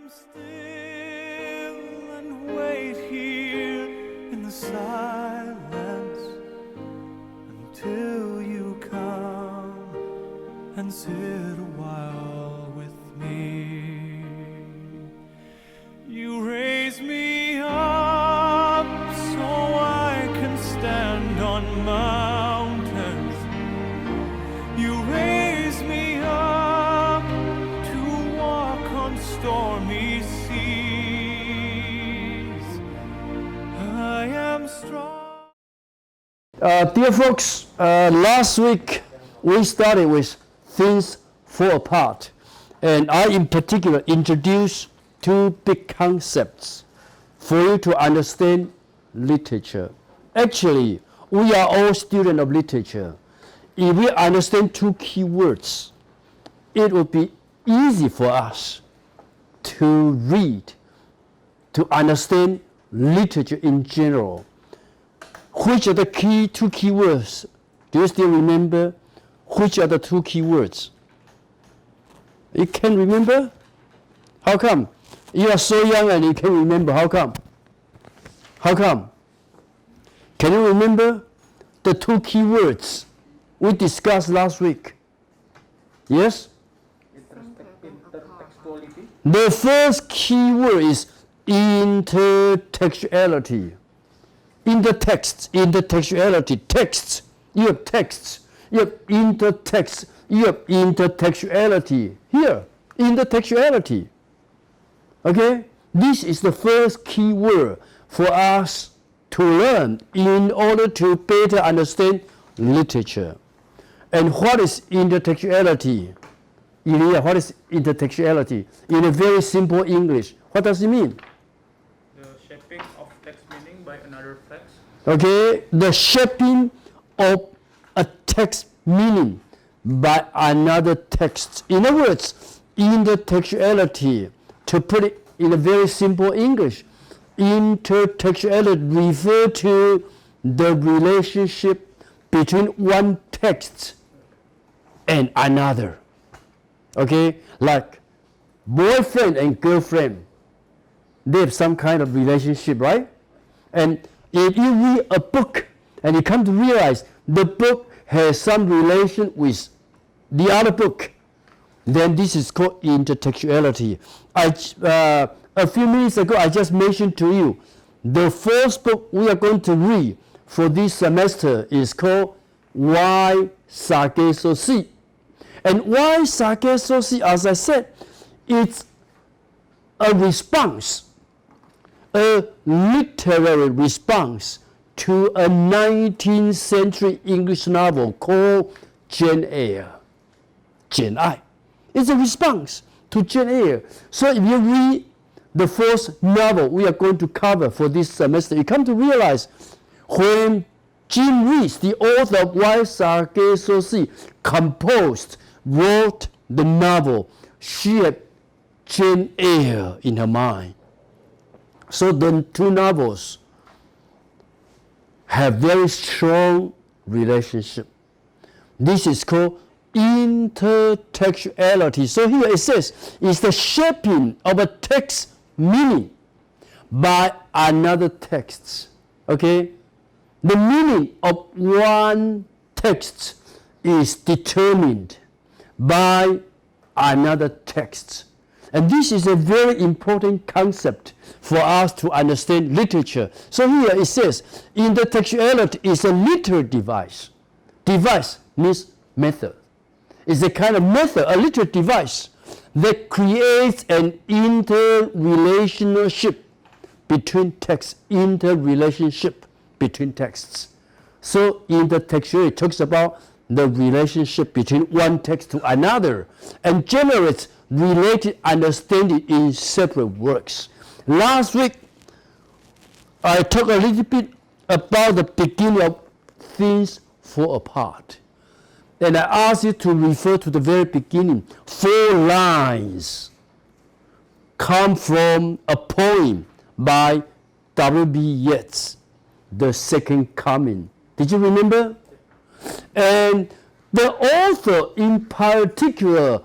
am still and wait here in the silence until you come and sit a while with me. You raise me up so I can stand on mountains. You raise me up to walk on stormy seas. I am strong. Dear folks, last week we started with Things Fall Apart, and I in particular introduced two big concepts for you to understand literature. Actually, we are all students of literature. If we understand two key words, it would be easy for us to read, to understand literature in general. Which are the two key words? Do you still remember? Which are the two key words? You can't remember? How come? You are so young and you can't remember. How come? How come? Can you remember the two key words we discussed last week? Yes? Intertextuality. The first key word is intertextuality. In the text, intertextuality, texts, you have texts, you have intertext, you have intertextuality. Here, intertextuality. Okay? This is the first key word for us to learn in order to better understand literature. And what is intertextuality? Ilya, what is intertextuality? In a very simple English, what does it mean? The shaping of text meaning by another text. Okay, the shaping of a text meaning by another text. In other words, intertextuality, to put it in a very simple English, intertextuality refers to the relationship between one text and another. Okay, like boyfriend and girlfriend, they have some kind of relationship, right? And if you read a book and you come to realize the book has some relation with the other book, then this is called intertextuality. A few minutes ago, I just mentioned to you the first book we are going to read for this semester is called Why Sake So Sweet. And Why Sake So Sweet, as I said, it's a response, a literary response to a 19th century English novel called Jane Eyre. Jane Eyre. It's a response to Jane Eyre. So if you read the first novel we are going to cover for this semester, you come to realize when Jim Rees, the author of Why Sake So Sweet, wrote the novel, she had Jane Eyre in her mind. So the two novels have very strong relationship. This is called intertextuality. So here it says, it's the shaping of a text meaning by another text. Okay? The meaning of one text is determined by another text. And this is a very important concept for us to understand literature. So here it says, intertextuality is a literary device. Device means method. It's a kind of method, a literary device that creates an interrelationship between texts, interrelationship between texts. So intertextuality talks about the relationship between one text to another and generates related understanding in separate works. Last week, I talked a little bit about the beginning of Things Fall Apart. And I asked you to refer to the very beginning. 4 lines come from a poem by W.B. Yeats, The Second Coming. Did you remember? And the author in particular,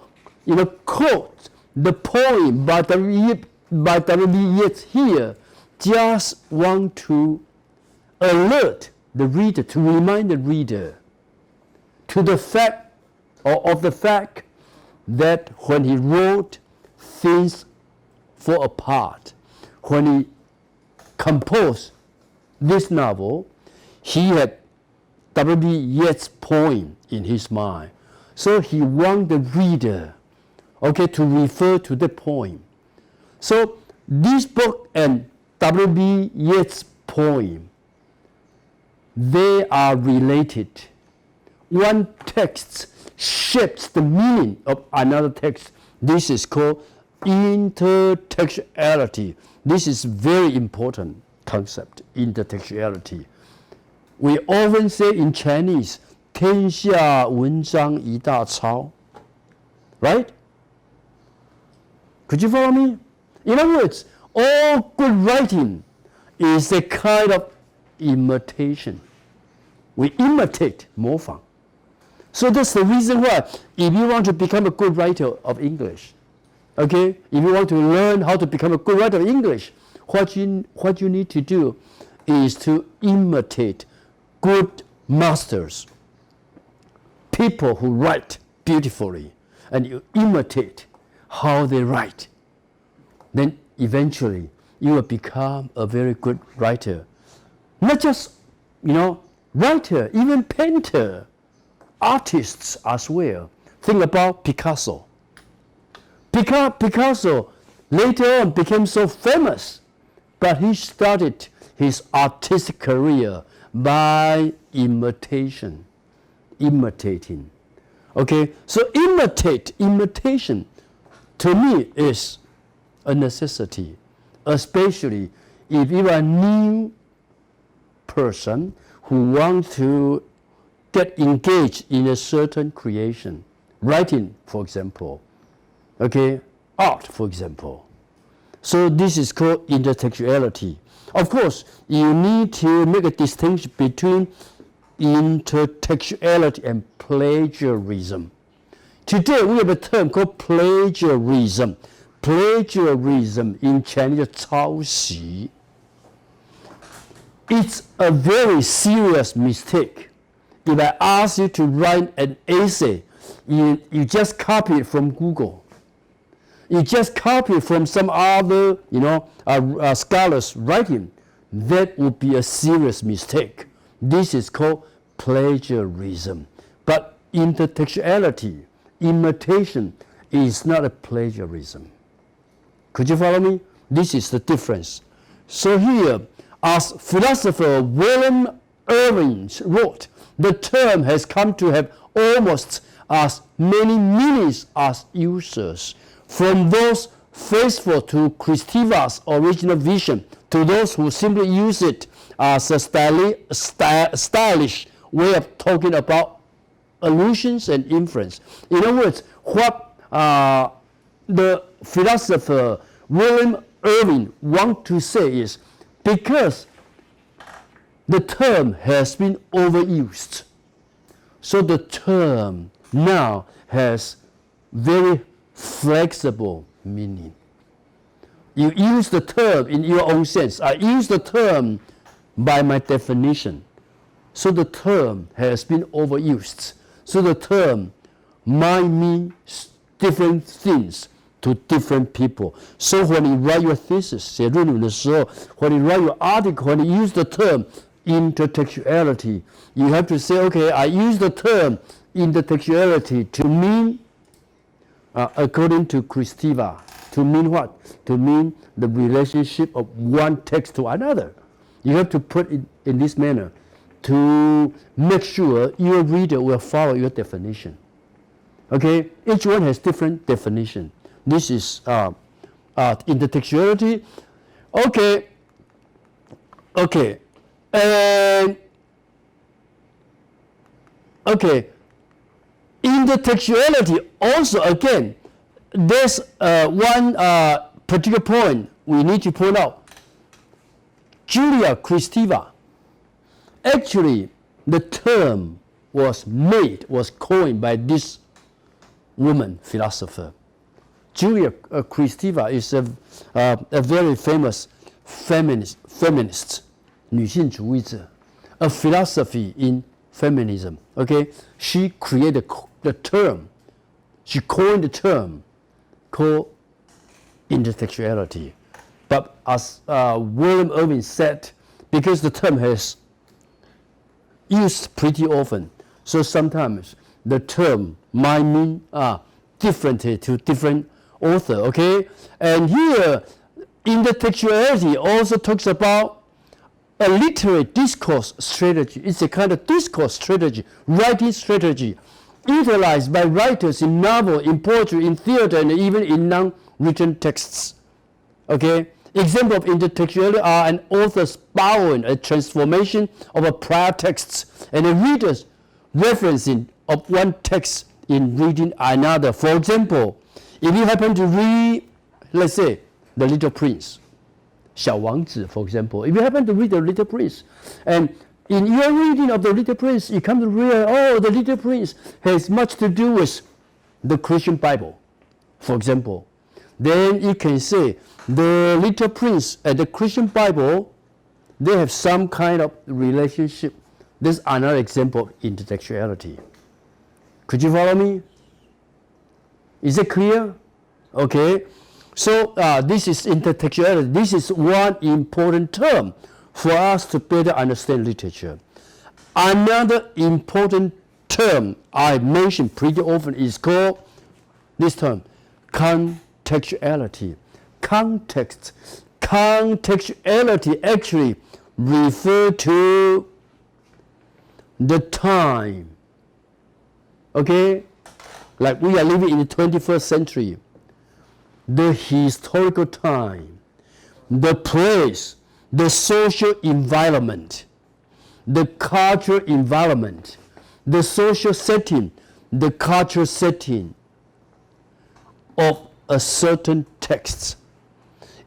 quote the poem by W.B. Yeats here just want to alert the reader, to remind the reader to the fact, or of the fact that when he wrote Things Fall Apart, when he composed this novel, he had W.B. Yeats' poem in his mind. So he want the reader, to refer to the poem. So this book and W.B. Yeats' poem, they are related. One text shapes the meaning of another text. This is called intertextuality. This is very important concept, intertextuality. We often say in Chinese, 天下文章一大抄, right? Could you follow me? In other words, all good writing is a kind of imitation. We imitate, 模仿. So that's the reason why, if you want to become a good writer of English, if you want to learn how to become a good writer of English, what you need to do is to imitate good masters, people who write beautifully, and you imitate how they write. Then eventually you will become a very good writer. Not just, writer, even painter, artists as well. Think about Picasso. Picasso later on became so famous, but he started his artistic career by imitating. So imitation to me is a necessity, especially if you are a new person who wants to get engaged in a certain creation, writing, for example, art, for example. So this is called intertextuality. Of course, you need to make a distinction between intertextuality and plagiarism. Today we have a term called plagiarism. Plagiarism in Chinese, 抄袭. It's a very serious mistake. If I ask you to write an essay, you just copy it from Google. You just copy it from some other, scholars writing. That would be a serious mistake. This is called plagiarism. But intertextuality, imitation, is not a plagiarism. Could you follow me? This is the difference. So here, as philosopher William Irving wrote, the term has come to have almost as many meanings as users, from those faithful to Kristiva's original vision to those who simply use it as a stylish way of talking about allusions and inference. In other words, what the philosopher William Irving wants to say is, because the term has been overused, so the term now has very flexible meaning. You use the term in your own sense. I use the term by my definition. So the term has been overused. So the term might mean different things to different people. So when you write your thesis, 写论文的时候, when you write your article, when you use the term intertextuality, you have to say, I use the term intertextuality to mean, according to Kristiva, to mean what? To mean the relationship of one text to another. You have to put it in this manner to make sure your reader will follow your definition. Each one has different definition. This is intertextuality. Intertextuality also, again, there's one particular point we need to point out. Julia Kristiva. Actually, the term was coined by this woman philosopher, Julia Kristeva is a very famous feminist, 女性主义者, a philosophy in feminism. Okay, she created the term, she coined the term called intersexuality. But as William Irving said, because the term has used pretty often, so sometimes the term might mean differently to different author. Okay, and here intersexuality also talks about a literary discourse strategy. It's a kind of discourse strategy, writing strategy, utilized by writers in novel, in poetry, in theater, and even in non-written texts. Okay, example of intersexuality are an author's borrowing a transformation of a prior text and a reader's referencing of one text in reading another. For example, if you happen to read, let's say, The Little Prince, 小王子, for example, if you happen to read The Little Prince, and in your reading of The Little Prince, you come to realize, oh, The Little Prince has much to do with the Christian Bible, for example. Then you can say The Little Prince and the Christian Bible, they have some kind of relationship. This is another example of intersexuality. Could you follow me? Is it clear? Okay. So this is intersexuality. This is one important term for us to better understand literature. Another important term I mention pretty often is called this term, contextuality. Context. Contextuality actually refers to the time. Okay? Like we are living in the 21st century. The historical time, the place, the social environment, the cultural environment, the social setting, the cultural setting of a certain text.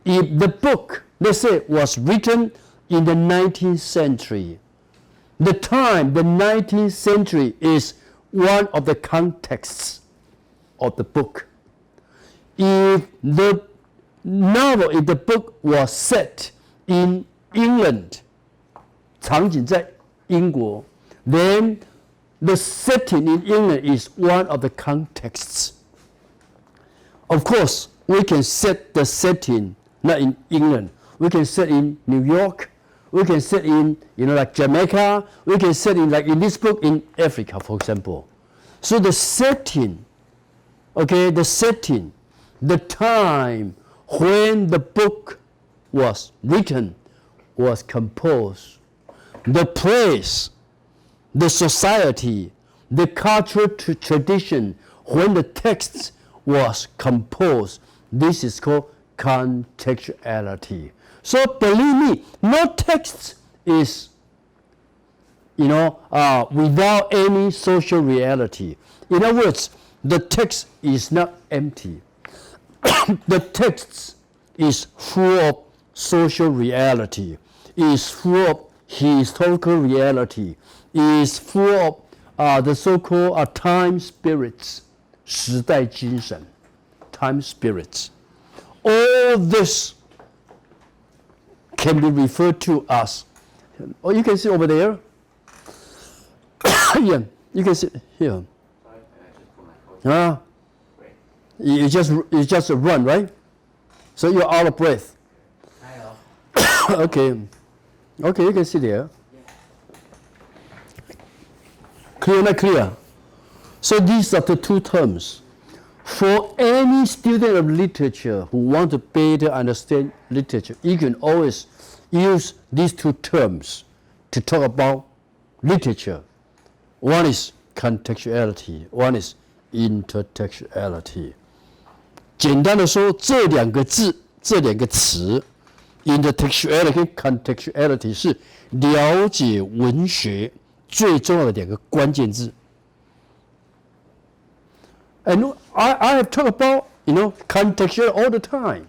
If the book, let's say, was written in the 19th century, the time, the 19th century, is one of the contexts of the book. If the novel, if the book was set in England, 场景在英国, then the setting in England is one of the contexts. Of course, we can set the setting not in England. We can set in New York. We can set in, like Jamaica. We can set in, like in this book, in Africa, for example. So the setting, okay, the setting, the time when the book was written, was composed, the place, the society, the cultural tradition when the text was composed, this is called contextuality. So believe me, no text is, without any social reality. In other words, the text is not empty. The text is full of social reality, is full of historical reality, is full of the so-called time spirits, 时代精神, time spirits. All this can be referred to as, or you can see over there. Yeah, you can see here. You just run, right? So you're out of breath. Okay, you can see there. Clear, not clear? So these are the two terms. For any student of literature who want to better understand literature, you can always use these two terms to talk about literature. One is contextuality, one is intertextuality. 简单的说，这两个字，这两个词 ，intertextuality 跟 contextuality 是了解文学最重要的两个关键字。And I have talked about, contextuality all the time,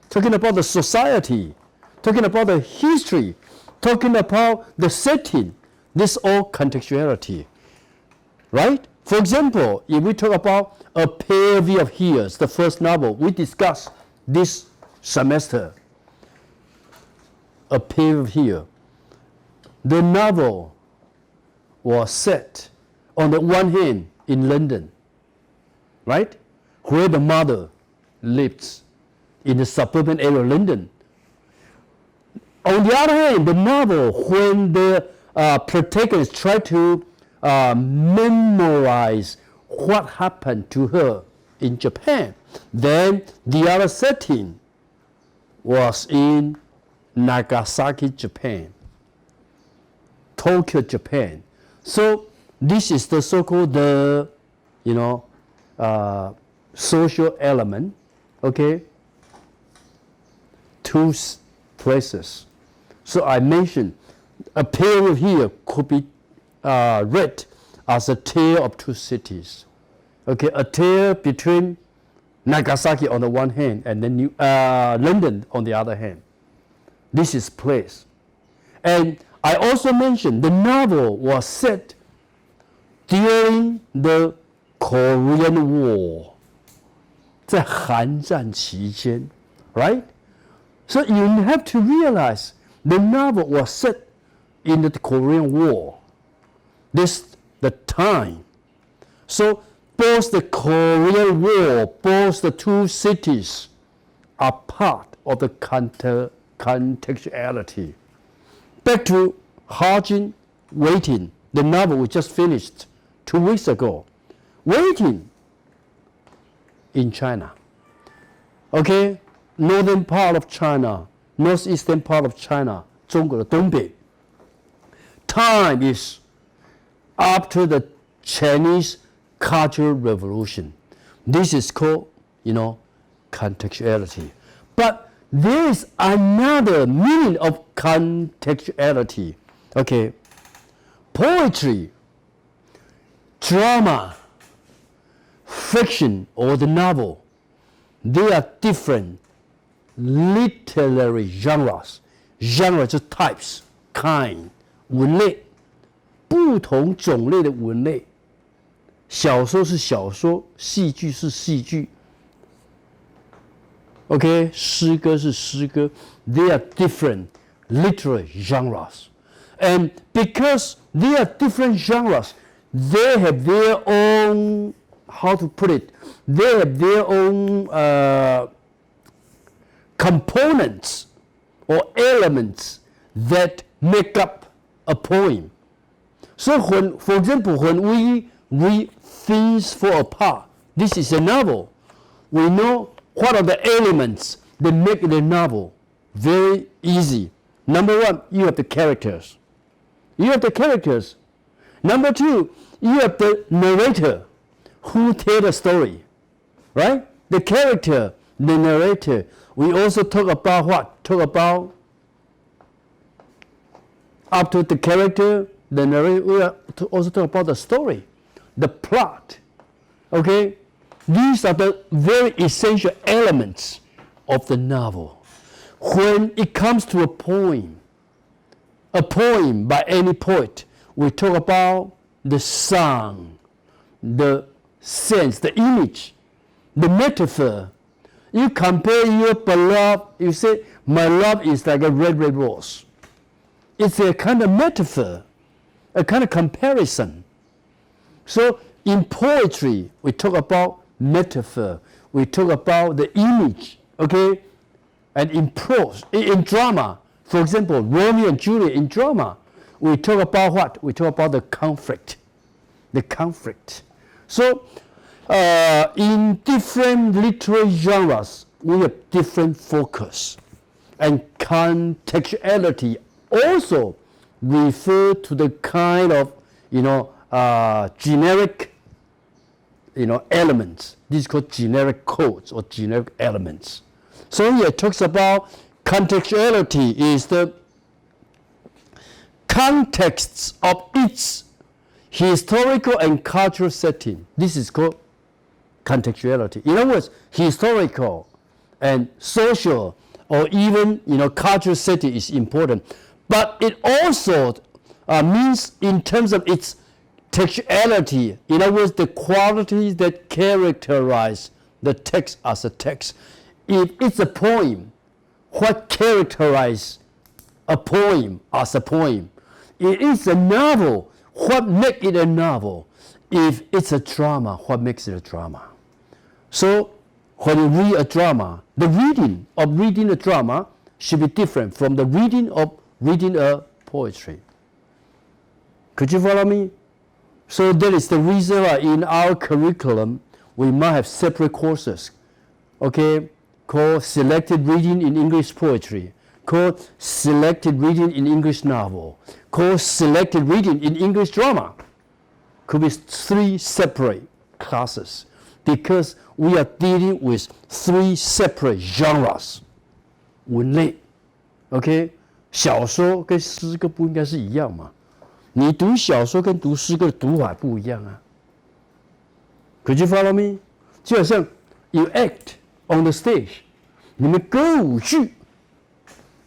talking about the society, talking about the history, talking about the setting. This all contextuality, right? For example, if we talk about A Pale View of Years, the first novel we discussed this semester, A Pale View of Years, the novel was set on the one hand in London, right, where the mother lives in the suburban area of London. On the other hand, the novel, when the protagonist tried to memorize what happened to her in Japan, then the other setting was in Nagasaki, Japan, Tokyo, Japan. So this is the so-called social element, okay? Two places. So I mentioned A Pale View of Years could be read as a tale of two cities. Okay, a tale between Nagasaki on the one hand and then London on the other hand. This is place. And I also mentioned the novel was set during the Korean War. 在韩战期间, right? So you have to realize the novel was set in the Korean War. This the time. So both the Korean War, both the two cities are part of the contextuality. Back to Hajin, Waiting, the novel we just finished 2 weeks ago. Waiting in China. Okay, northern part of China, northeastern part of China, 中国的东北. Time is after the Chinese Cultural Revolution. This is called, contextuality. But there is another meaning of contextuality. Okay, poetry, drama, fiction, or the novel, they are different literary genres. Genre 就是 types, kind, 文类，不同种类的文类。小说是小说，戏剧是戏剧。Okay, 诗歌是诗歌。They are different literary genres. And because they are different genres, they have their own, how to put it, they have their own components or elements that make up a poem. So when, for example, when we read Things Fall Apart, this is a novel. We know what are the elements that make the novel very easy. Number one, you have the characters. You have the characters. Number two, you have the narrator who tells the story, right? The character, the narrator. We also talk about what? Talk about after the character, the narrator, we also talk about the story, the plot. Okay? These are the very essential elements of the novel. When it comes to a poem by any poet, we talk about the song, the sense, the image, the metaphor. You compare your beloved, you say, my love is like a red, red rose. It's a kind of metaphor, a kind of comparison. So in poetry, we talk about metaphor. We talk about the image, okay? And in prose, in drama, for example, Romeo and Juliet in drama, we talk about what? We talk about the conflict. The conflict. So in different literary genres, we have different focus. And contextuality also refer to the kind of, generic, elements. This is called generic codes or generic elements. So here it talks about contextuality is the contexts of each historical and cultural setting. This is called contextuality. In other words, historical and social or even cultural setting is important. But it also means in terms of its textuality, in other words, the qualities that characterize the text as a text. If it's a poem, what characterizes a poem as a poem? If it's a novel, what makes it a novel? If it's a drama, what makes it a drama? So when you read a drama, the reading of reading a drama should be different from the reading of reading a poetry. Could you follow me? So that is the reason why in our curriculum we might have separate courses, okay, called selected reading in English poetry, called selected reading in English novel, called selected reading in English drama. Could be 3 separate classes because we are dealing with 3 separate genres. 文类 ，OK， 小说跟诗歌不应该是一样吗？你读小说跟读诗歌的读法不一样啊。Could you follow me？ 就好像 you act on the stage， 你们歌舞剧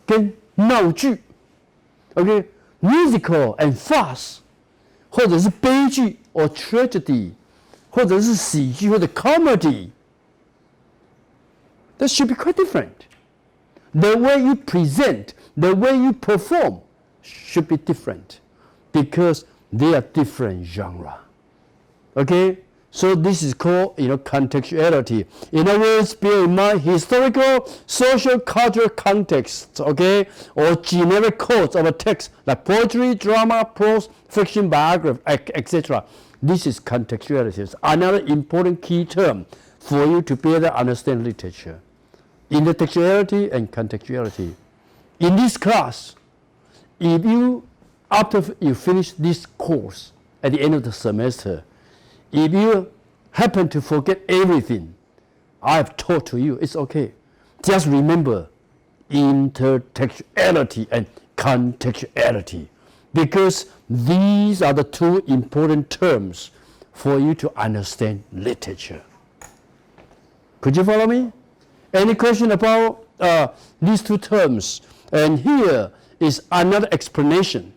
跟闹剧 ，OK，musical and farce， 或者是悲剧 or tragedy， 或者是喜剧或者 comedy， that should be quite different. The way you present, the way you perform should be different because they are different genre. Okay? So this is called, contextuality. In other words, bear in mind historical, social, cultural context, okay? Or generic codes of a text like poetry, drama, prose, fiction, biography, etc. This is contextuality. It's another important key term for you to better understand literature. Intertextuality and contextuality. In this class, if you, after you finish this course at the end of the semester, if you happen to forget everything I've taught to you, it's okay. Just remember intertextuality and contextuality because these are the 2 important terms for you to understand literature. Could you follow me? Any question about these 2 terms? And here is another explanation,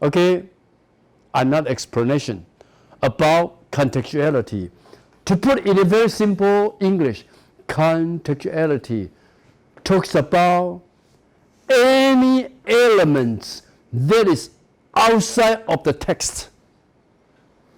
okay? Another explanation about contextuality. To put it in very simple English, contextuality talks about any elements that is outside of the text.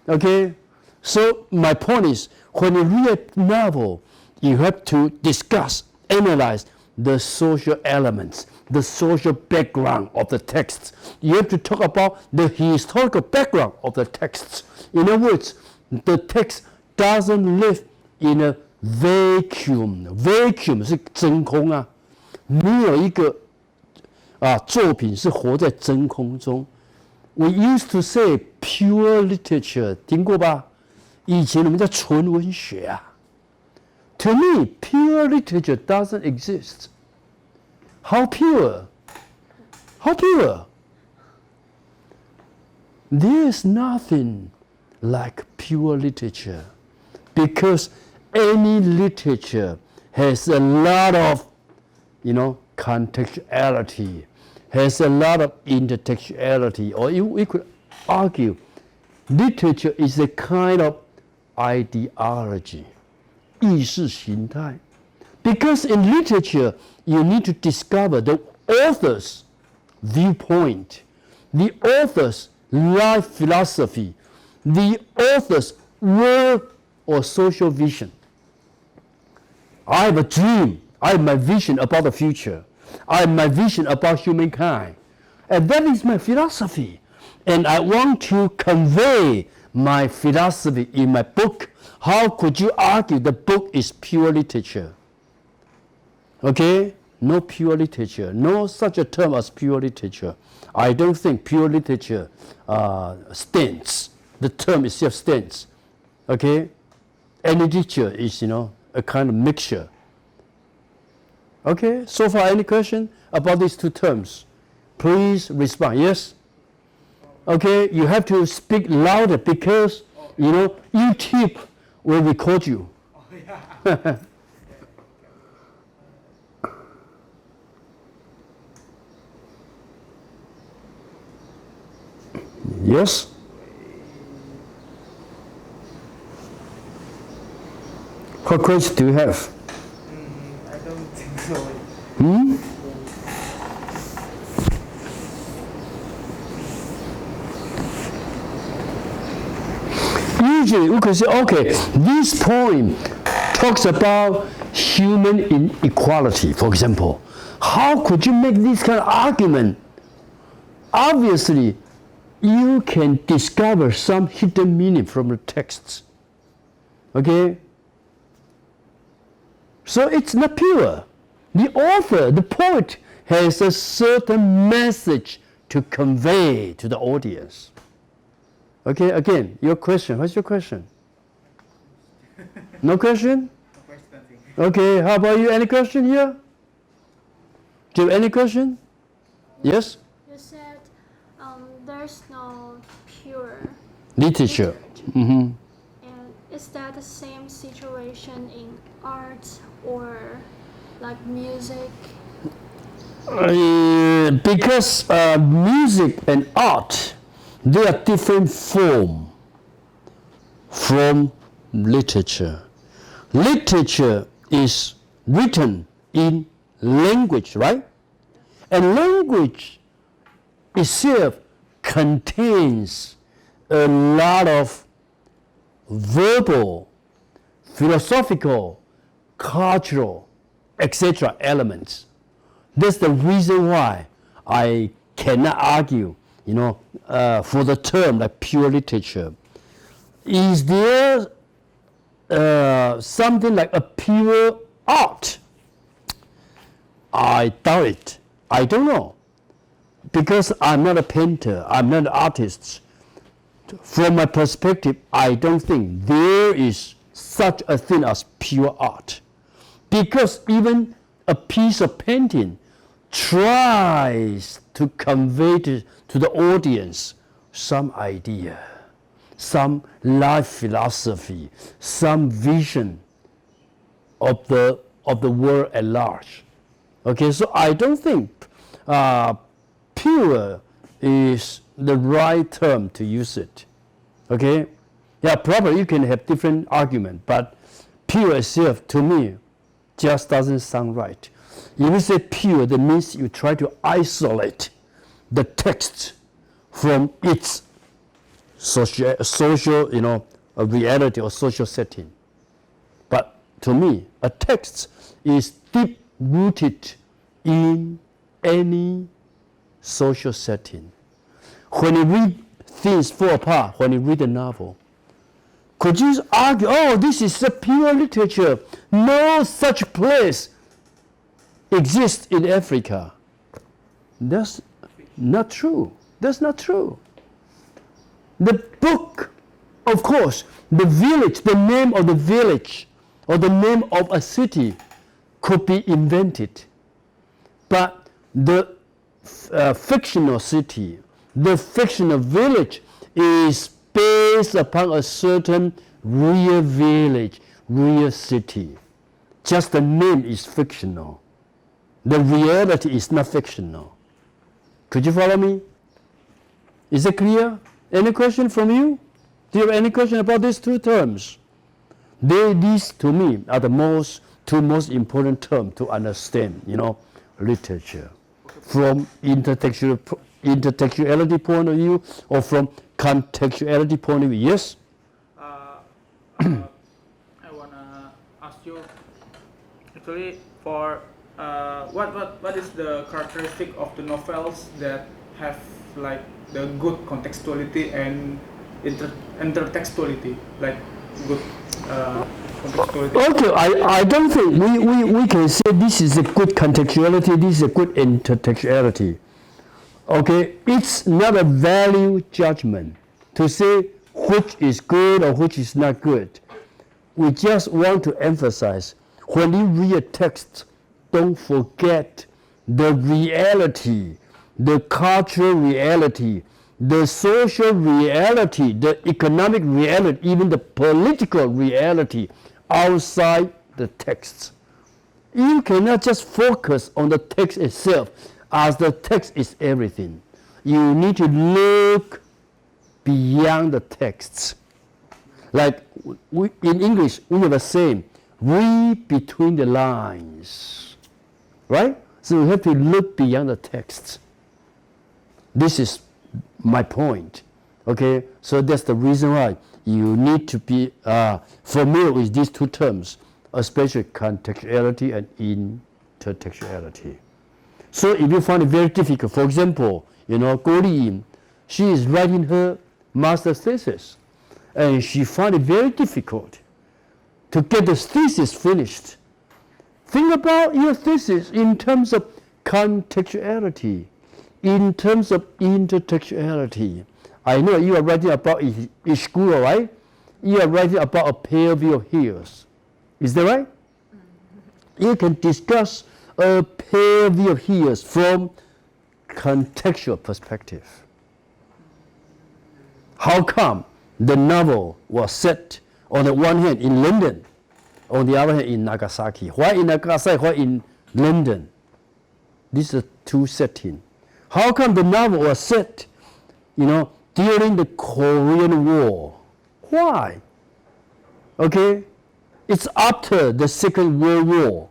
Okay? So my point is, when you read a novel, you have to discuss, analyze the social elements, the social background of the texts. You have to talk about the historical background of the texts. In other words, the text doesn't live in a vacuum. Vacuum 是真空啊，没有一个作品是活在真空中。We used to say pure literature， 听过吧？以前我们叫纯文学啊。To me, pure literature doesn't exist. How pure? How pure? There is nothing like pure literature because any literature has a lot of, contextuality, has a lot of intertextuality, or we could argue literature is a kind of ideology, 意识形态. Because in literature, you need to discover the author's viewpoint, the author's life philosophy, the author's world or social vision. I have a dream. I have my vision about the future. I have my vision about humankind. And that is my philosophy. And I want to convey my philosophy in my book. How could you argue the book is pure literature? Okay? No pure literature. No such a term as pure literature. I don't think pure literature stands. The term itself stands. Okay? Any literature is, a kind of mixture. Okay? So far, any question about these 2 terms? Please respond. Yes? Okay? You have to speak louder because, YouTube will record you. Oh, yeah. Yes? What question do you have? I don't think so. Hmm? Usually we could say, okay, this poem talks about human inequality, for example. How could you make this kind of argument? Obviously, you can discover some hidden meaning from the texts. Okay? So it's not pure. The author, the poet, has a certain message to convey to the audience. Okay, again, your question. What's your question? No question? No question, thank you. Okay, how about you? Any question here? Do you have any question? Yes? You said there's no pure Literature. Mm-hmm. And is that the same situation in art or like music? Because music and art, they are different form from literature. Literature is written in language, right? And language itself contains a lot of verbal, philosophical, cultural, etc. elements. That's the reason why I cannot argue, for the term like pure literature. Is there something like a pure art? I doubt it. I don't know. Because I'm not a painter, I'm not an artist. From my perspective, I don't think there is such a thing as pure art. Because even a piece of painting tries to convey to the audience some idea, some life philosophy, some vision of the world at large. Okay, so I don't think pure is the right term to use it. Okay, yeah, probably you can have different argument, but pure itself to me just doesn't sound right. If you say pure, that means you try to isolate the text from its social, reality or social setting. But to me, a text is deep rooted in any social setting. When you read things fall apart, when you read a novel, could you argue, oh, this is a pure literature? No such place exists in Africa. That's not true. That's not true. The book, of course, the village, the name of the village or the name of a city could be invented. But the fictional city, the fictional village is based upon a certain real village, real city. Just the name is fictional. The reality is not fictional. Could you follow me? Is it clear? Any question from you? Do you have any question about these two terms? These to me are the two most important terms to understand, literature. From intertextuality point of view or from contextuality point of view. Yes? I wanna ask you actually for what is the characteristic of the novels that have like the good contextuality and intertextuality, like good contextuality? Okay, I don't think we can say this is a good contextuality, this is a good intertextuality. Okay, it's not a value judgment to say which is good or which is not good. We just want to emphasize, when you read a text, don't forget the reality, the cultural reality, the social reality, the economic reality, even the political reality outside the text. You cannot just focus on the text itself as the text is everything. You need to look beyond the texts. Like in English, we have a saying, read between the lines, right? So we have to look beyond the text. This is my point, okay? So that's the reason why you need to be familiar with these two terms, especially contextuality and intertextuality. So if you find it very difficult, for example, Guo Liying, she is writing her master's thesis, and she found it very difficult to get the thesis finished. Think about your thesis in terms of contextuality, in terms of intertextuality. I know you are writing about Ishiguro, right? You are writing about a pale view of heels. Is that right? You can discuss a pale view of heels from contextual perspective. How come the novel was set on the one hand in London, on the other hand in Nagasaki? Why in Nagasaki, why in London? These are two settings. How come the novel was set, during the Korean War? Why? Okay, it's after the Second World War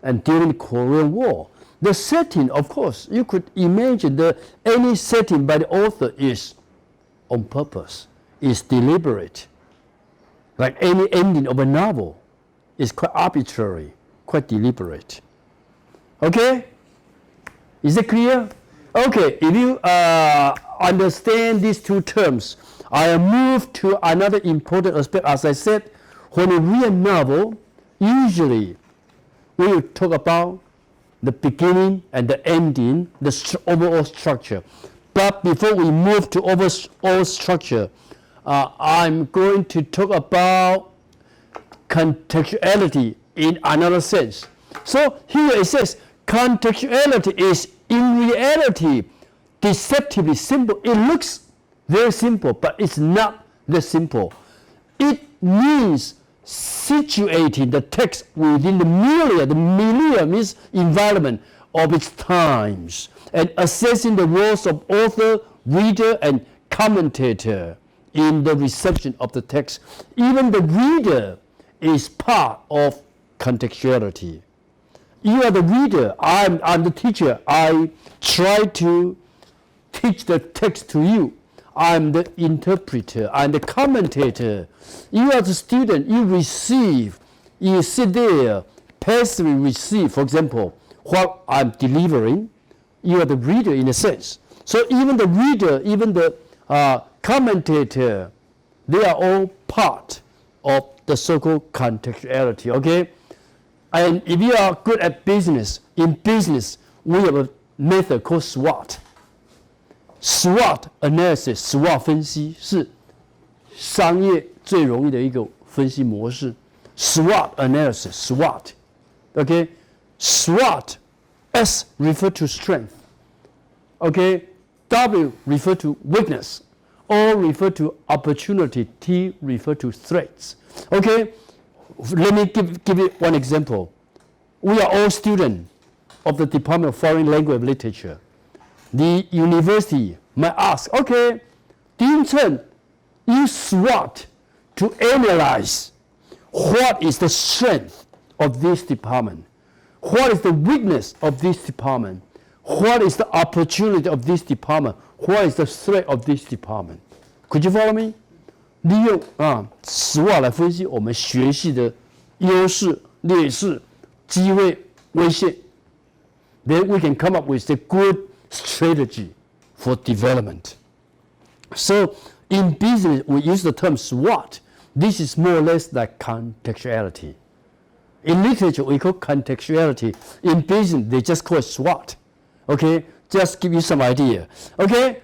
and during the Korean War. The setting, of course, you could imagine that any setting by the author is on purpose, is deliberate. Like any ending of a novel is quite arbitrary, quite deliberate. Okay? Is it clear? Okay, if you understand these two terms, I move to another important aspect. As I said, when you read a novel, usually we will talk about the beginning and the ending, the overall structure. But before we move to overall structure, I'm going to talk about contextuality in another sense. So here it says contextuality is in reality deceptively simple. It looks very simple, but it's not that simple. It means situating the text within the milieu means environment of its times, and assessing the roles of author, reader, and commentator in the reception of the text. Even the reader is part of contextuality. You are the reader, I'm the teacher. I try to teach the text to you. I'm the interpreter, I'm the commentator. You are the student, you receive, you sit there, passively receive, for example, what I'm delivering. You are the reader in a sense. So even the reader, even the commentator, they are all part of the so-called contextuality, okay? And if you are good at business, in business, we have a method called SWOT. SWOT analysis, SWOT 分析是商业最容易的一个分析模式。SWOT analysis, SWOT, okay? SWOT, S refer to strength, okay? W refer to weakness, O refer to opportunity, T refer to threats, okay? Let me give you one example. We are all students of the Department of Foreign Language and Literature. The university might ask, okay, Dean Chen, use SWOT to analyze what is the strength of this department, what is the weakness of this department, what is the opportunity of this department, what is the threat of this department. Could you follow me? 利用SWOT 来分析我们学习的优势、劣势、机会、危险。Then we can come up with a good strategy for development. So in business, we use the term SWOT. This is more or less like contextuality. In literature, we call contextuality. In business, they just call it SWOT. Okay, just give you some idea. Okay,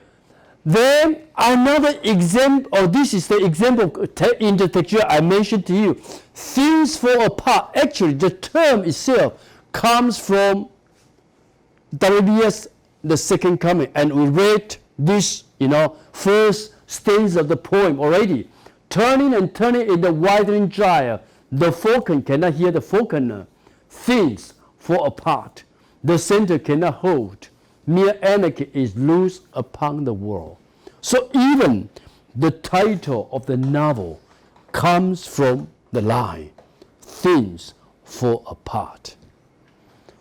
then another example, this is the example of intertextual I mentioned to you. Things fall apart. Actually, the term itself comes from WBS, the second coming, and we read this, first stanza of the poem already. Turning and turning in the widening gyre, the falcon cannot hear the falconer. Things fall apart. The center cannot hold. Mere anarchy is loose upon the world. So even the title of the novel comes from the line. things fall apart.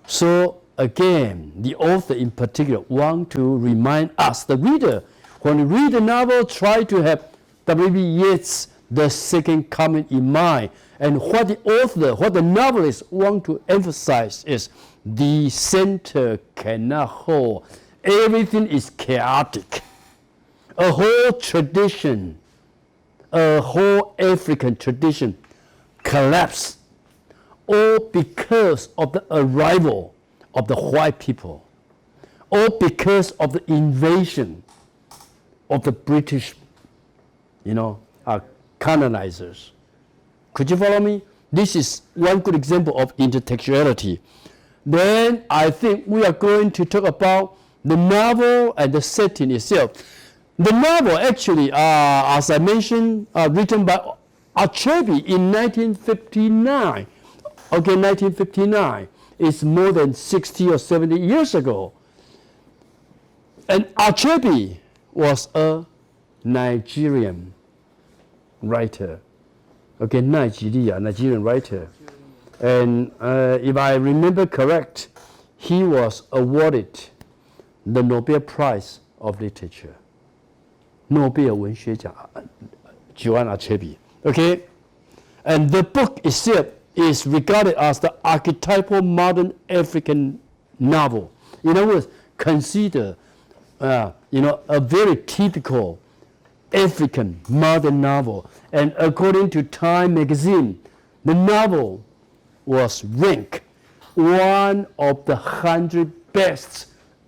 So again, the author in particular want to remind us, the reader, when you read the novel, try to have W.B. Yeats' The Second Coming in mind. And what the author, what the novelist want to emphasize is the center cannot hold. Everything is chaotic. A whole tradition, a whole African tradition collapsed, all because of the arrival of the white people, all because of the invasion of the British, colonizers. Could you follow me? This is one good example of intertextuality. Then I think we are going to talk about the novel and the setting itself. The novel actually, as I mentioned, written by Achebi in 1959. Okay, 1959. It's more than 60 or 70 years ago. And Achebi was a Nigerian writer. Okay, Nigerian writer. And if I remember correct, he was awarded the Nobel Prize of Literature. Nobel 文学奖 Joan Achebi. Okay? And the book itself is regarded as the archetypal modern African novel. In other words, consider a very typical African modern novel. And according to Time magazine, the novel was ranked one of the 100 best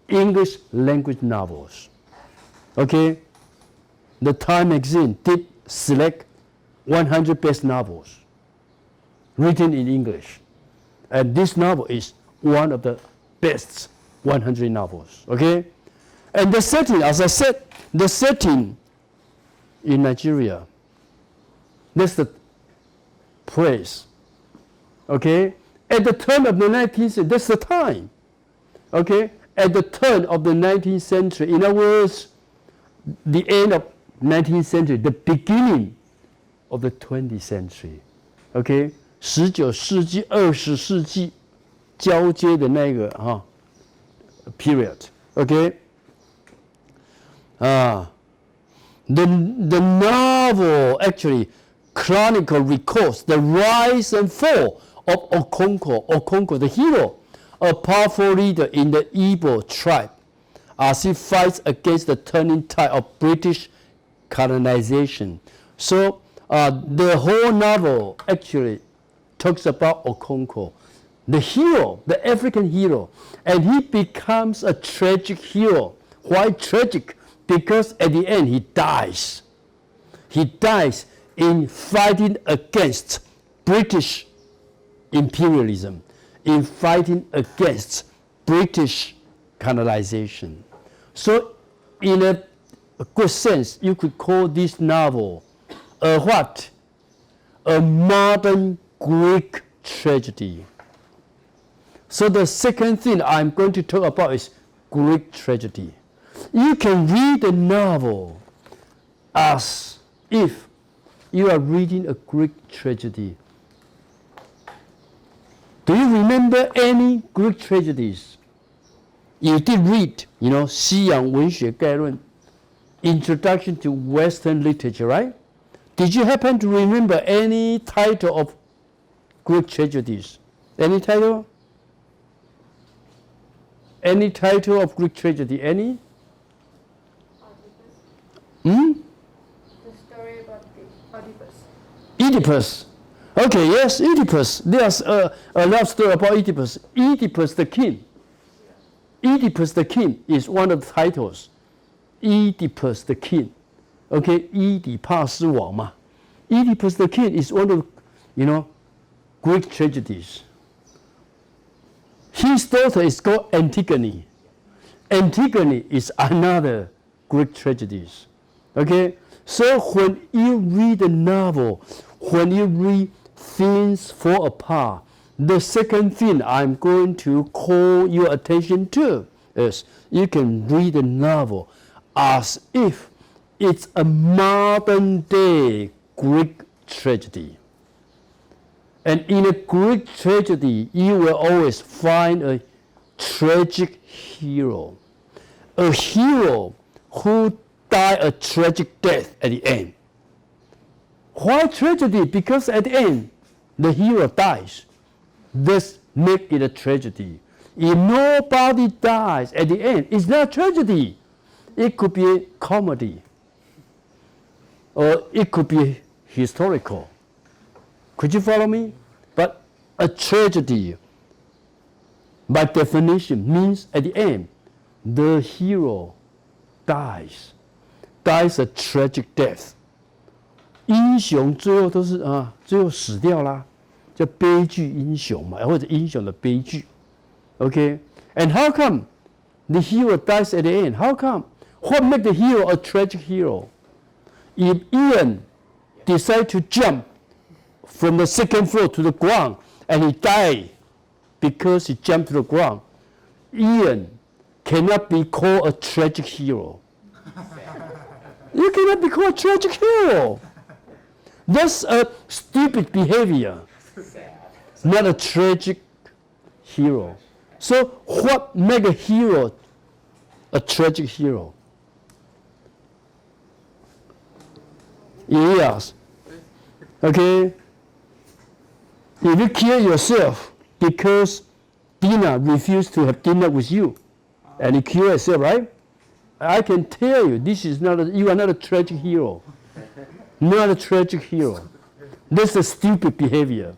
English language novels. Okay? The Time magazine did select 100 best novels written in English. And this novel is one of the best 100 novels. Okay? And the setting, as I said, the setting in Nigeria, that's the place. Okay? At the turn of the 19th century, that's the time. Okay? At the turn of the 19th century, in other words, the end of 19th century, the beginning of the 20th century. Okay? 19世纪20世纪交接的那个period. Okay? The novel actually records the rise and fall of Okonkwo, the hero, a powerful leader in the Igbo tribe, as he fights against the turning tide of British colonization. So the whole novel actually talks about Okonkwo, the hero, the African hero, and he becomes a tragic hero. Why tragic? Because at the end he dies. He dies in fighting against British imperialism, in fighting against British colonization. So in a good sense, you could call this novel a what? A modern Greek tragedy. So the second thing I'm going to talk about is Greek tragedy. You can read the novel as if you are reading a Greek tragedy. Do you remember any Greek tragedies? You did read, 西洋文学概论, Introduction to Western Literature, right? Did you happen to remember any title of Greek tragedies? Any title? Any title of Greek tragedy? Any? The story about the Oedipus. Oedipus. Okay, yes, Oedipus. There's a love story about Oedipus. Oedipus the king. Oedipus the king is one of the titles. Oedipus the king. Okay, 伊底帕斯王嘛. Oedipus the king is one of, Greek tragedies. His daughter is called Antigone. Antigone is another Greek tragedy. Okay, so when you read the novel, when you read Things Fall Apart, the second thing I'm going to call your attention to is you can read the novel as if it's a modern day Greek tragedy. And in a Greek tragedy, you will always find a tragic hero. A hero who died a tragic death at the end. Why tragedy? Because at the end, the hero dies. This makes it a tragedy. If nobody dies at the end, it's not a tragedy. It could be a comedy. Or it could be historical. Could you follow me? But a tragedy, by definition, means at the end, the hero dies a tragic death. 英雄最后都是最后死掉啦，叫悲剧英雄嘛，或者英雄的悲剧。Okay? And how come the hero dies at the end? How come? What makes the hero a tragic hero? If Ian decides to jump from the second floor to the ground and he died because he jumped to the ground, Ian cannot be called a tragic hero. You cannot be called a tragic hero. That's a stupid behavior, not a tragic hero. So what makes a hero a tragic hero? Yes. Okay? If you kill yourself because Dina refused to have dinner with you, and you kill yourself, right? I can tell you, you are not a tragic hero. Not a tragic hero. That's a stupid behavior.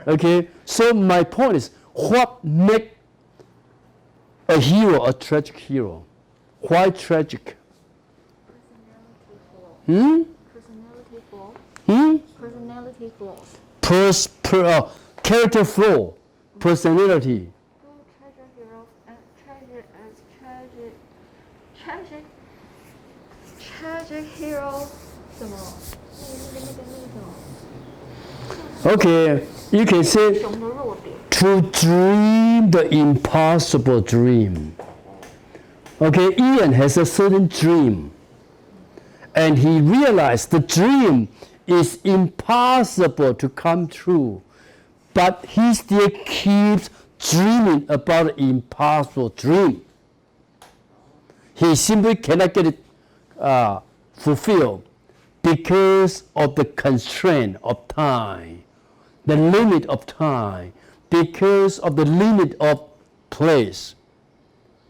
Okay? So my point is, what makes a hero a tragic hero? Why tragic? Personality flaw. Personality flaws. Character flaw. Personality. Tragic hero tragic hero 什么？那个什么？ Okay, you can say 熊的弱点。 to dream the impossible dream. Okay, Ian has a certain dream, and he realized the dream is impossible to come true, but he still keeps dreaming about the impossible dream. He simply cannot get it fulfilled because of the constraint of time, the limit of time, because of the limit of place.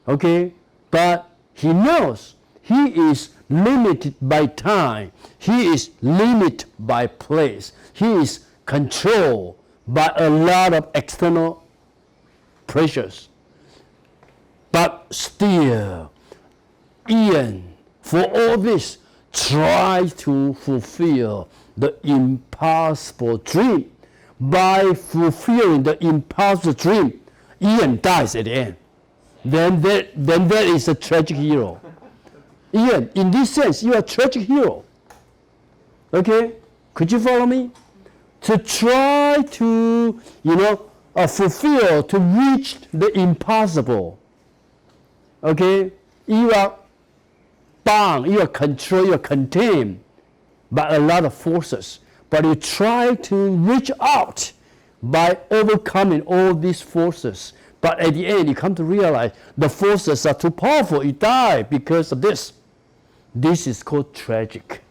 Okay? But he knows he is limited by time. He is limited by place. He is controlled by a lot of external pressures. But still, Ian, for all this, tries to fulfill the impossible dream. By fulfilling the impossible dream, Ian dies at the end. Then that is a tragic hero. Ian, in this sense, you are a tragic hero. Okay? Could you follow me? To try to, fulfill, to reach the impossible. Okay? You are bound, you are controlled, you are contained by a lot of forces. But you try to reach out by overcoming all these forces. But at the end, you come to realize the forces are too powerful. You die because of this. This is called tragic.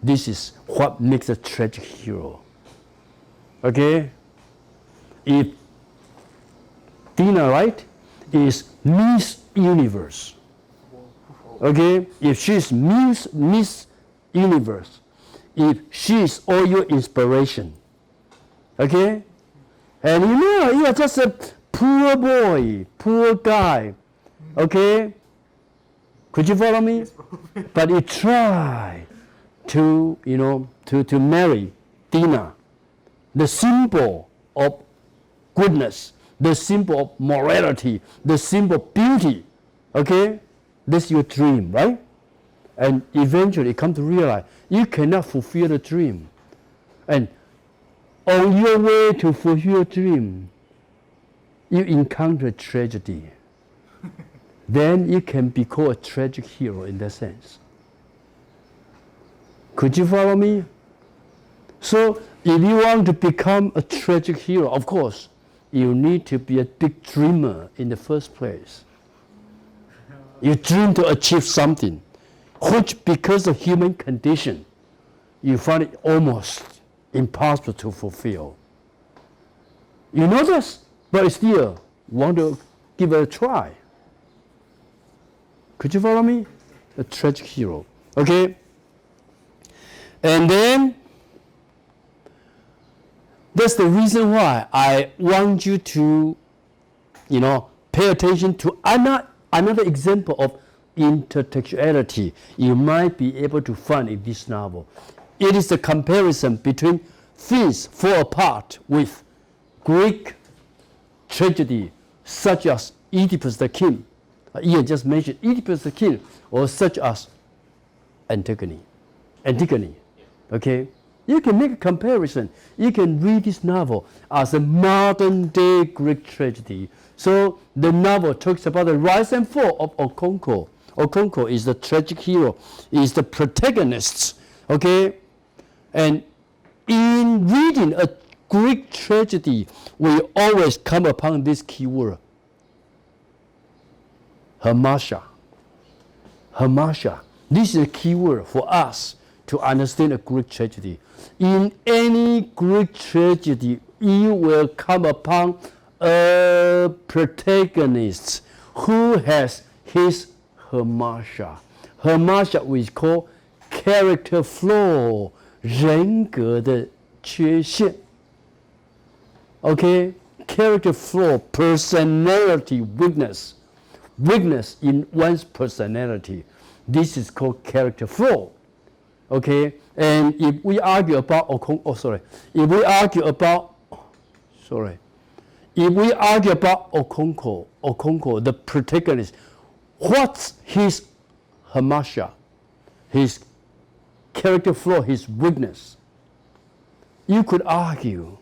This is what makes a tragic hero. Okay? If Dina, right, is Miss Universe. Okay? If she's Miss Universe, if she is all your inspiration. Okay? And you are just a poor boy, poor guy. Okay? Could you follow me? But you try to, to marry Dina, the symbol of goodness, the symbol of morality, the symbol of beauty. Okay? That's your dream, right? And eventually you come to realize you cannot fulfill the dream. And on your way to fulfill a dream, you encounter tragedy. Then you can be called a tragic hero in that sense. Could you follow me? So If you want to become a tragic hero, of course, you need to be a big dreamer in the first place. You dream to achieve something, which because of human condition, you find it almost impossible to fulfill. You know this, but still want to give it a try. Could you follow me? A tragic hero. Okay? And then, that's the reason why I want you to, pay attention to another example of intertextuality you might be able to find in this novel. It is a comparison between things fall apart with Greek tragedy, such as Oedipus the King. Ian just mentioned Oedipus the King, or such as Antigone. Okay? You can make a comparison. You can read this novel as a modern day Greek tragedy. So the novel talks about the rise and fall of Okonkwo. Okonkwo is the tragic hero, is the protagonist. Okay? And in reading a Greek tragedy, we always come upon this key word, Hamasha. Hamasha. This is a key word for us to understand a Greek tragedy. In any Greek tragedy, you will come upon a protagonist who has his Hamasha. Hamasha we call character flaw, 人格的缺陷. Okay? Character flaw, personality weakness. Weakness in one's personality. This is called character flaw. Okay? And if we argue about Okonkwo, the protagonist, what's his Hamasha? His character flaw, his weakness. You could argue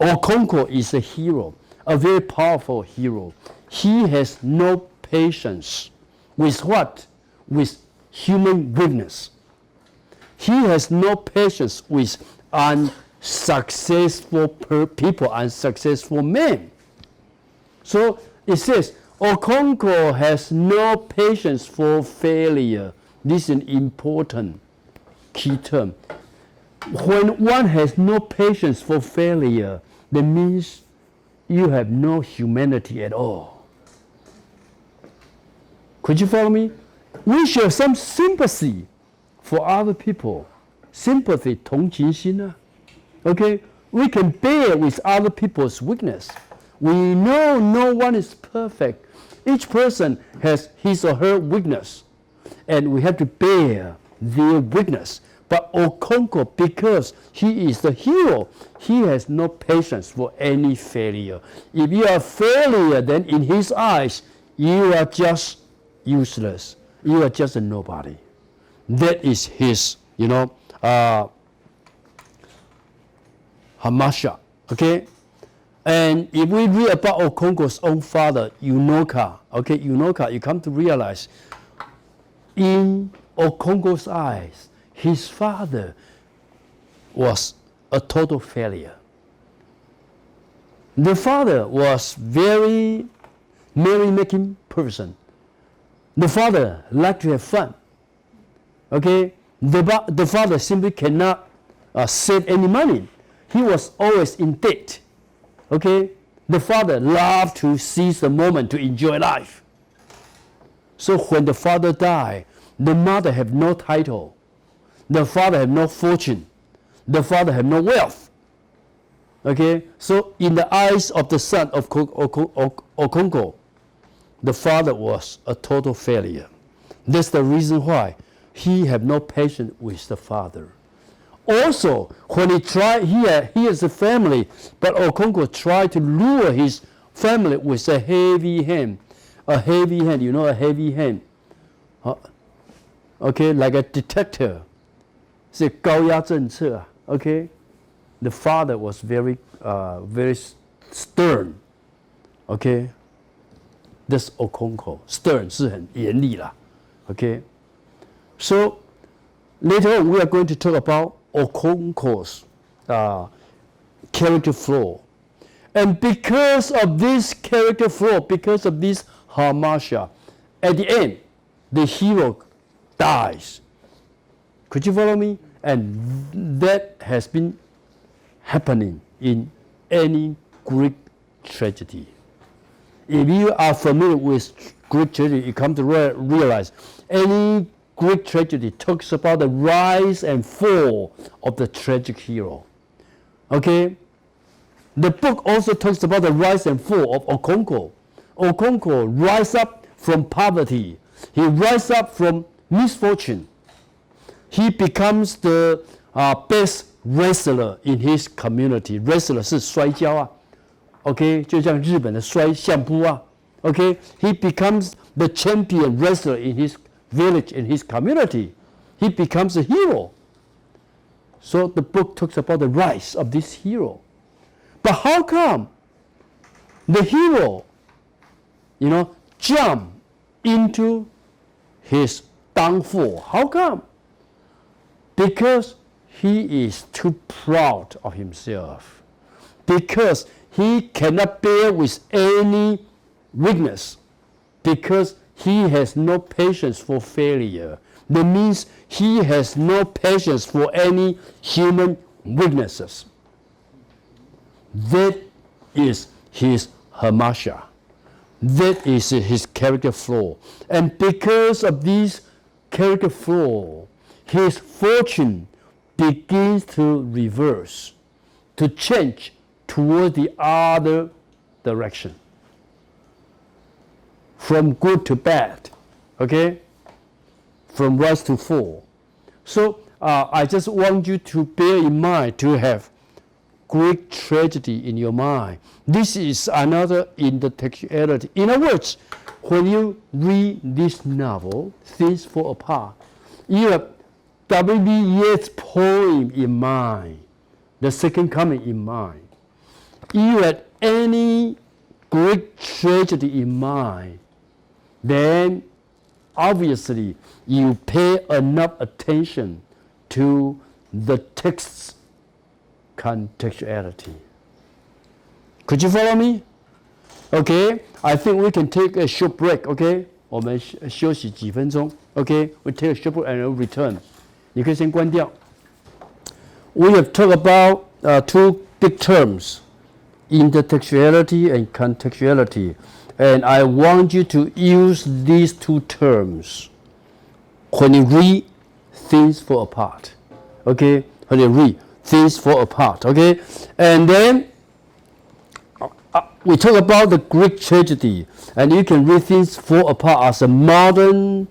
Okonkwo is a hero, a very powerful hero. He has no patience with what? With human weakness. He has no patience with unsuccessful people, unsuccessful men. So it says, Okonkwo has no patience for failure. This is an important key term. When one has no patience for failure, that means you have no humanity at all. Could you follow me? We show some sympathy for other people. Sympathy, 同情心啊. Okay? We can bear with other people's weakness. We know no one is perfect. Each person has his or her weakness. And we have to bear their weakness. But Okonkwo, because he is the hero, he has no patience for any failure. If you are a failure, then in his eyes, you are just useless. You are just a nobody. That is his, Hamasha. Okay? And if we read about Okonkwo's own father, Unoka, you come to realize, in Okonkwo's eyes, his father was a total failure. The father was very merry-making person. The father liked to have fun. Okay? The father simply cannot save any money. He was always in debt. Okay? The father loved to seize the moment to enjoy life. So when the father died, the mother had no title. The father had no fortune. The father had no wealth. Okay? So in the eyes of the son of Okonkwo, the father was a total failure. That's the reason why he had no patience with the father. Also, when he tried, he has a family, but Okonkwo tried to lure his family with a heavy hand. A heavy hand, a heavy hand. Okay, like a detector. It's 高压政策. Okay? The father was very stern. Okay? That's Okonkwo. Stern 是很严厉啦. Okay? So, later on we are going to talk about Okonkwo's character flaw. And because of this character flaw, because of this hamasha, at the end, the hero dies. Could you follow me? And that has been happening in any Greek tragedy. If you are familiar with Greek tragedy, you come to realize any Greek tragedy talks about the rise and fall of the tragic hero. Okay? The book also talks about the rise and fall of Okonkwo. Okonkwo rise up from poverty. He rise up from misfortune. He becomes the best wrestler in his community. Wrestler 是摔跤啊 ，OK， 就像日本的摔相扑啊 ，OK， he becomes the champion wrestler in his village, in his community. He becomes a hero. So the book talks about the rise of this hero. But how come the hero, jump into his downfall? How come? Because he is too proud of himself. Because he cannot bear with any weakness. Because he has no patience for failure. That means he has no patience for any human weaknesses. That is his hamasha. That is his character flaw. And because of this character flaw, his fortune begins to reverse, to change toward the other direction. From good to bad, okay? From rise to fall. So I just want you to bear in mind to have Greek tragedy in your mind. This is another intertextuality. In other words, when you read this novel, Things Fall Apart, you have W.B. Yeats' poem in mind, The Second Coming in mind. You have any Greek tragedy in mind, then obviously you pay enough attention to the text's contextuality. Could you follow me? Okay, I think we can take a short break, okay? 我们休息几分钟 okay? We take a short break and we'll return. 你可以先关掉 We have talked about two big terms, intertextuality and contextuality. And I want you to use these two terms when you read Things Fall Apart. Okay? When you read Things Fall Apart. Okay? And then we talk about the Greek tragedy. And you can read Things Fall Apart as a modern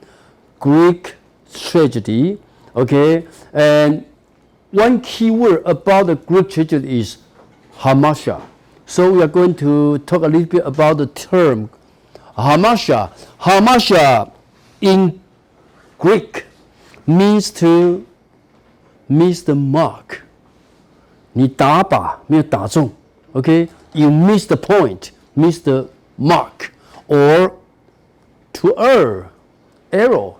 Greek tragedy. Okay? And one key word about the Greek tragedy is hamasha. So we are going to talk a little bit about the term hamasha. Hamasha in Greek means to miss the mark. 你打靶没有打中 okay? You miss the point, miss the mark. Or to error,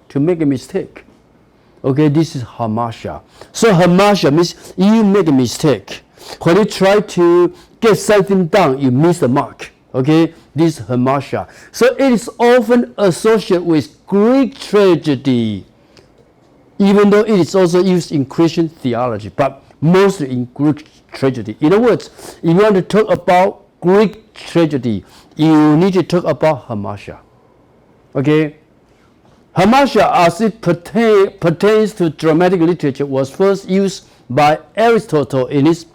to make a mistake. Okay, this is hamasha. So hamasha means you make a mistake. When you try to get something done, you miss the mark. Okay, this is hamasha. So it is often associated with Greek tragedy, even though it is also used in Christian theology, but mostly in Greek tragedy. In other words, if you want to talk about Greek tragedy, you need to talk about hamasha. Okay? Hamasha, as it pertains to dramatic literature, was first used by Aristotle in his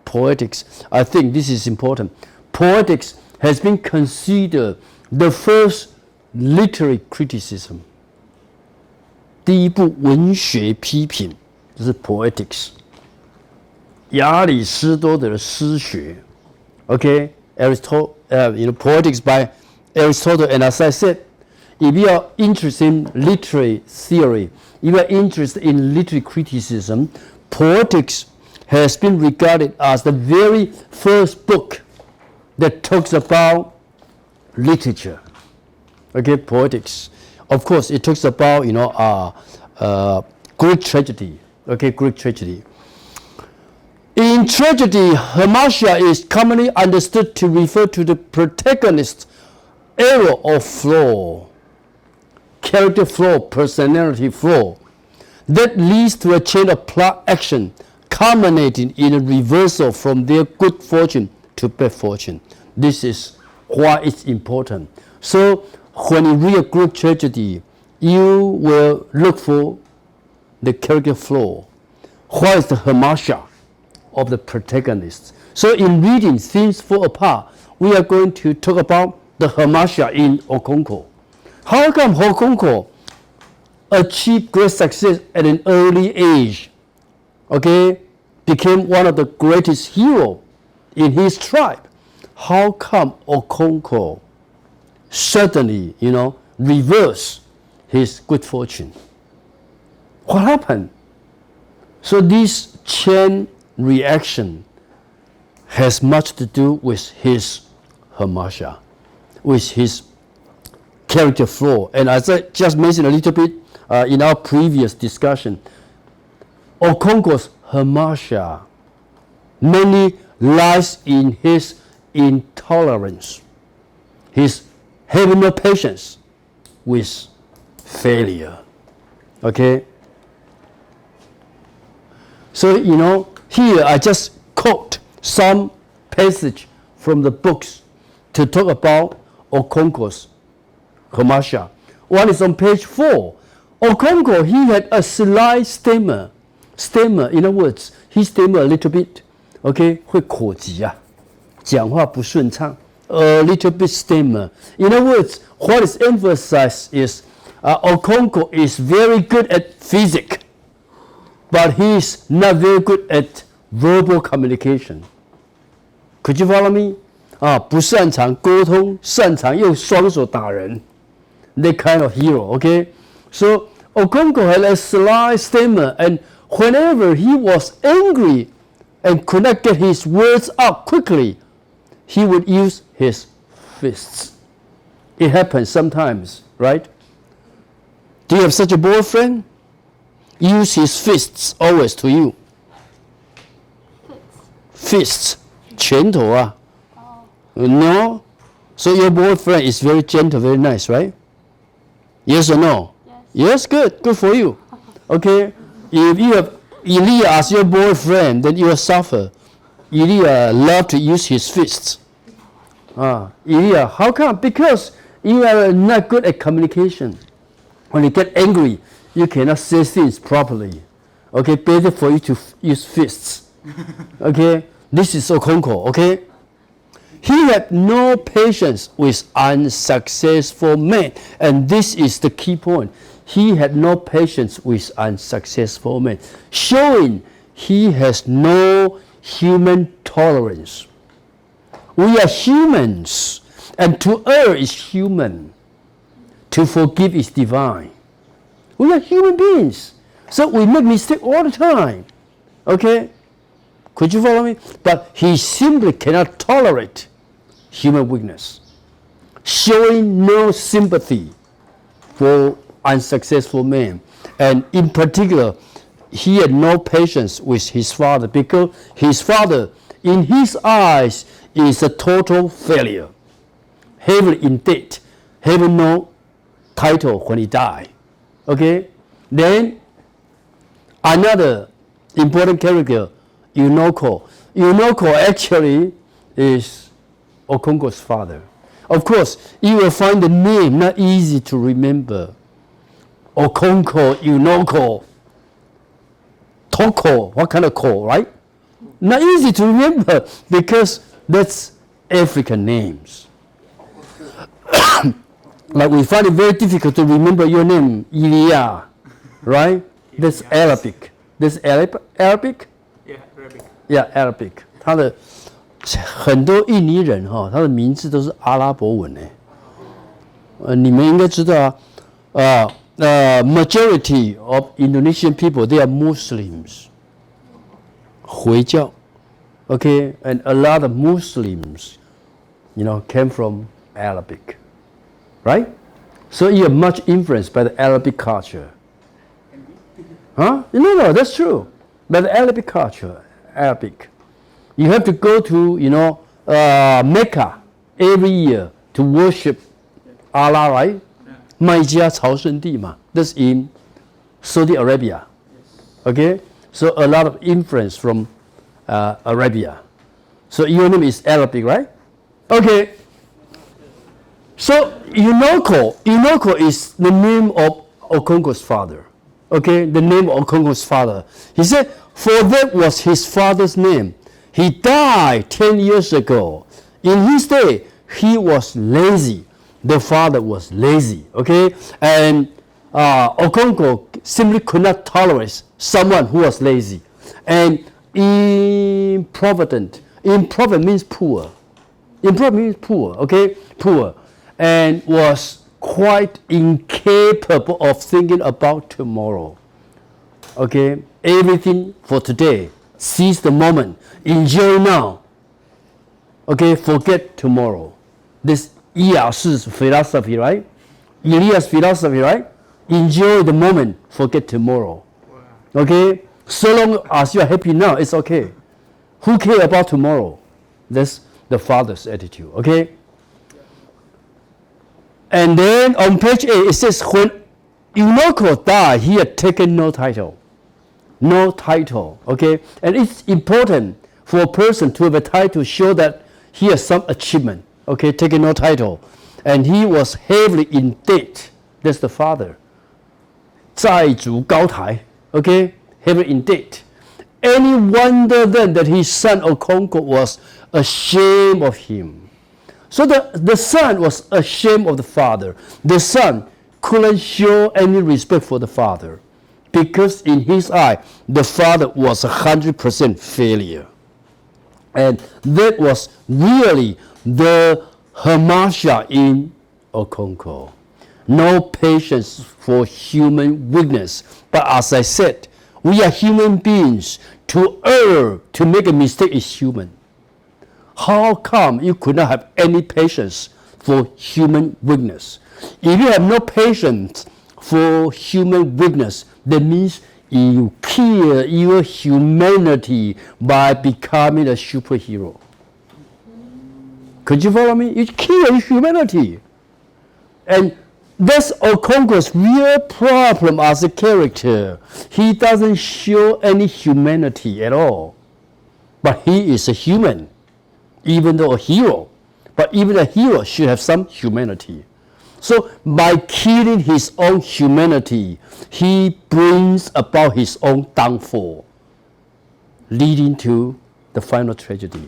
Poetics. I think this is important. Poetics has been considered the first literary criticism. 第一部文学批评就是 Poetics. 亚里士多德的诗学 Okay, Aristotle, Poetics by Aristotle. And as I said, if you are interested in literary theory, if you are interested in literary criticism, Poetics has been regarded as the very first book that talks about literature. Okay, Poetics. Of course, it talks about, Greek tragedy. Okay, Greek tragedy. In In tragedy, hamartia is commonly understood to refer to the protagonist's error or flaw, character flaw, personality flaw, that leads to a chain of plot action culminating in a reversal from their good fortune to bad fortune. This is why it's important. So when you read a Greek tragedy, you will look for the character flaw. What is the hamartia of the protagonist? So in reading Themes Fall Apart, we are going to talk about the hamartia in Okonkwo. How come Okonkwo achieved great success at an early age? Okay, became one of the greatest heroes in his tribe. How come Okonkwo suddenly, reverse his good fortune? What happened? So this chain reaction has much to do with his hamartia, with his character flaw. And as I just mentioned a little bit in our previous discussion, Okonkwo's hamartia mainly lies in his intolerance, his having no patience with failure. Okay? So, here I just quote some passage from the books to talk about Okonkwo's hamartia. One is on page 4. Okonkwo, he had a slight stammer. In other words, he stammered a little bit. Okay? 会口急啊，讲话不顺畅。A little bit stammer. In other words, what is emphasized is Okonkwo is very good at physics, but he is not very good at verbal communication. Could you follow me? 不擅长沟通，擅长用双手打人。That kind of hero, okay? So Okonkwo had a slight stammer, and whenever he was angry and could not get his words out quickly, he would use his fists. It happens sometimes, right? Do you have such a boyfriend? Use his fists always to you. Fists. 拳头啊。No? So your boyfriend is very gentle, very nice, right? Yes or no? Yes. Yes, good. Good for you. Okay? If you have Elia as your boyfriend, then you will suffer. Elia loved to use his fists. Elia, how come? Because you are not good at communication. When you get angry, you cannot say things properly. Okay? Better for you to use fists. Okay? This is Okonkwo, okay? He had no patience with unsuccessful men. And this is the key point. He had no patience with unsuccessful men, showing he has no human tolerance. We are humans, and to err is human. To forgive is divine. We are human beings, so we make mistakes all the time. Okay? Could you follow me? But he simply cannot tolerate human weakness, showing no sympathy for unsuccessful men. And in particular, he had no patience with his father, because his father, in his eyes, is a total failure, heavily in debt, having no title when he died. Okay? Then another important character, Unoko. Unoko actually is Okonkwo's father. Of course, you will find the name not easy to remember. Okonkwo, Unoko, Toko, what kind of ko, right? Not easy to remember because that's African names. Like we find it very difficult to remember your name, Ilya, right? That's Arabic. That's Arabic? Yeah, Arabic. Yeah, Arabic. 他的很多印尼人他的名字都是阿拉伯文你们应该知道majority of Indonesian people, they are Muslims. 回教 Okay, and a lot of Muslims, came from Arabic, right? So you're much influenced by the Arabic culture. Huh? No, that's true. By the Arabic culture, Arabic. You have to go to, Mecca every year to worship Allah, right? 麦加朝圣地嘛. That's in Saudi Arabia. Okay? So a lot of influence from Arabia. So your name is Arabic, right? Okay. So Inoko is the name of Okonko's father. Okay, the name of Okonko's father. He said, for that was his father's name. He died 10 years ago. In his day, he was lazy. The father was lazy. Okay, and Okonko simply could not tolerate someone who was lazy and improvident. Improvident means poor. Improvident means poor. Okay, poor, and was quite incapable of thinking about tomorrow. Okay, everything for today. Seize the moment. Enjoy now. Okay, forget tomorrow. This Elias' philosophy, right? Elias' philosophy, right? Enjoy the moment, forget tomorrow. Okay, so long as you are happy now, it's okay. Who cares about tomorrow? That's the father's attitude. Okay. And then on page 8, it says, when Inoko died, he had taken no title. No title, okay? And it's important for a person to have a title to show that he has some achievement, okay? Taking no title. And he was heavily in debt. That's the father. 债主高台, okay? Heavily in debt. Any wonder then that his son Okonko was ashamed of him? So the son was ashamed of the father. The son couldn't show any respect for the father because in his eye, the father was 100% failure. And that was really the hamasha in Okonko. No patience for human weakness. But as I said, we are human beings. To err, to make a mistake is human. How come you could not have any patience for human weakness? If you have no patience for human weakness, that means you kill your humanity by becoming a superhero. Could you follow me? You kill your humanity. And that's Okonko's real problem as a character. He doesn't show any humanity at all. But he is a human. Even though a hero, but even a hero should have some humanity. So by killing his own humanity, he brings about his own downfall, leading to the final tragedy.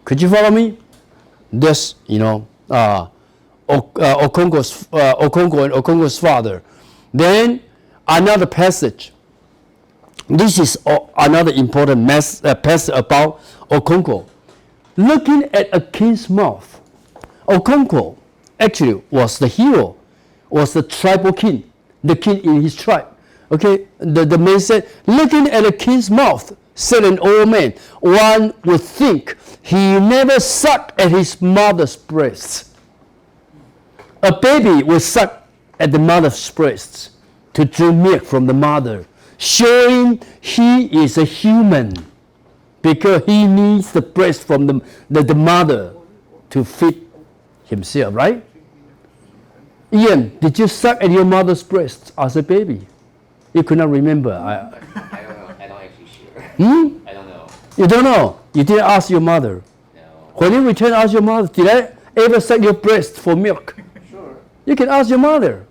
Could you follow me? This, Okonko and Okonko's father. Then another passage. This is another important passage about Okonko. Looking at a king's mouth, Okonko actually was the hero, was the tribal king, the king in his tribe. Okay, the man said, looking at a king's mouth, said an old man, one would think he never sucked at his mother's breasts. A baby will suck at the mother's breasts to drink milk from the mother, showing he is a human. Because he needs the breast from the mother to feed himself, right? Ian, did you suck at your mother's breast as a baby? You could not remember. I don't know. I don't actually sure. I don't know. You don't know? You didn't ask your mother? No. When you return, ask your mother, did I ever suck your breast for milk? Sure. You can ask your mother.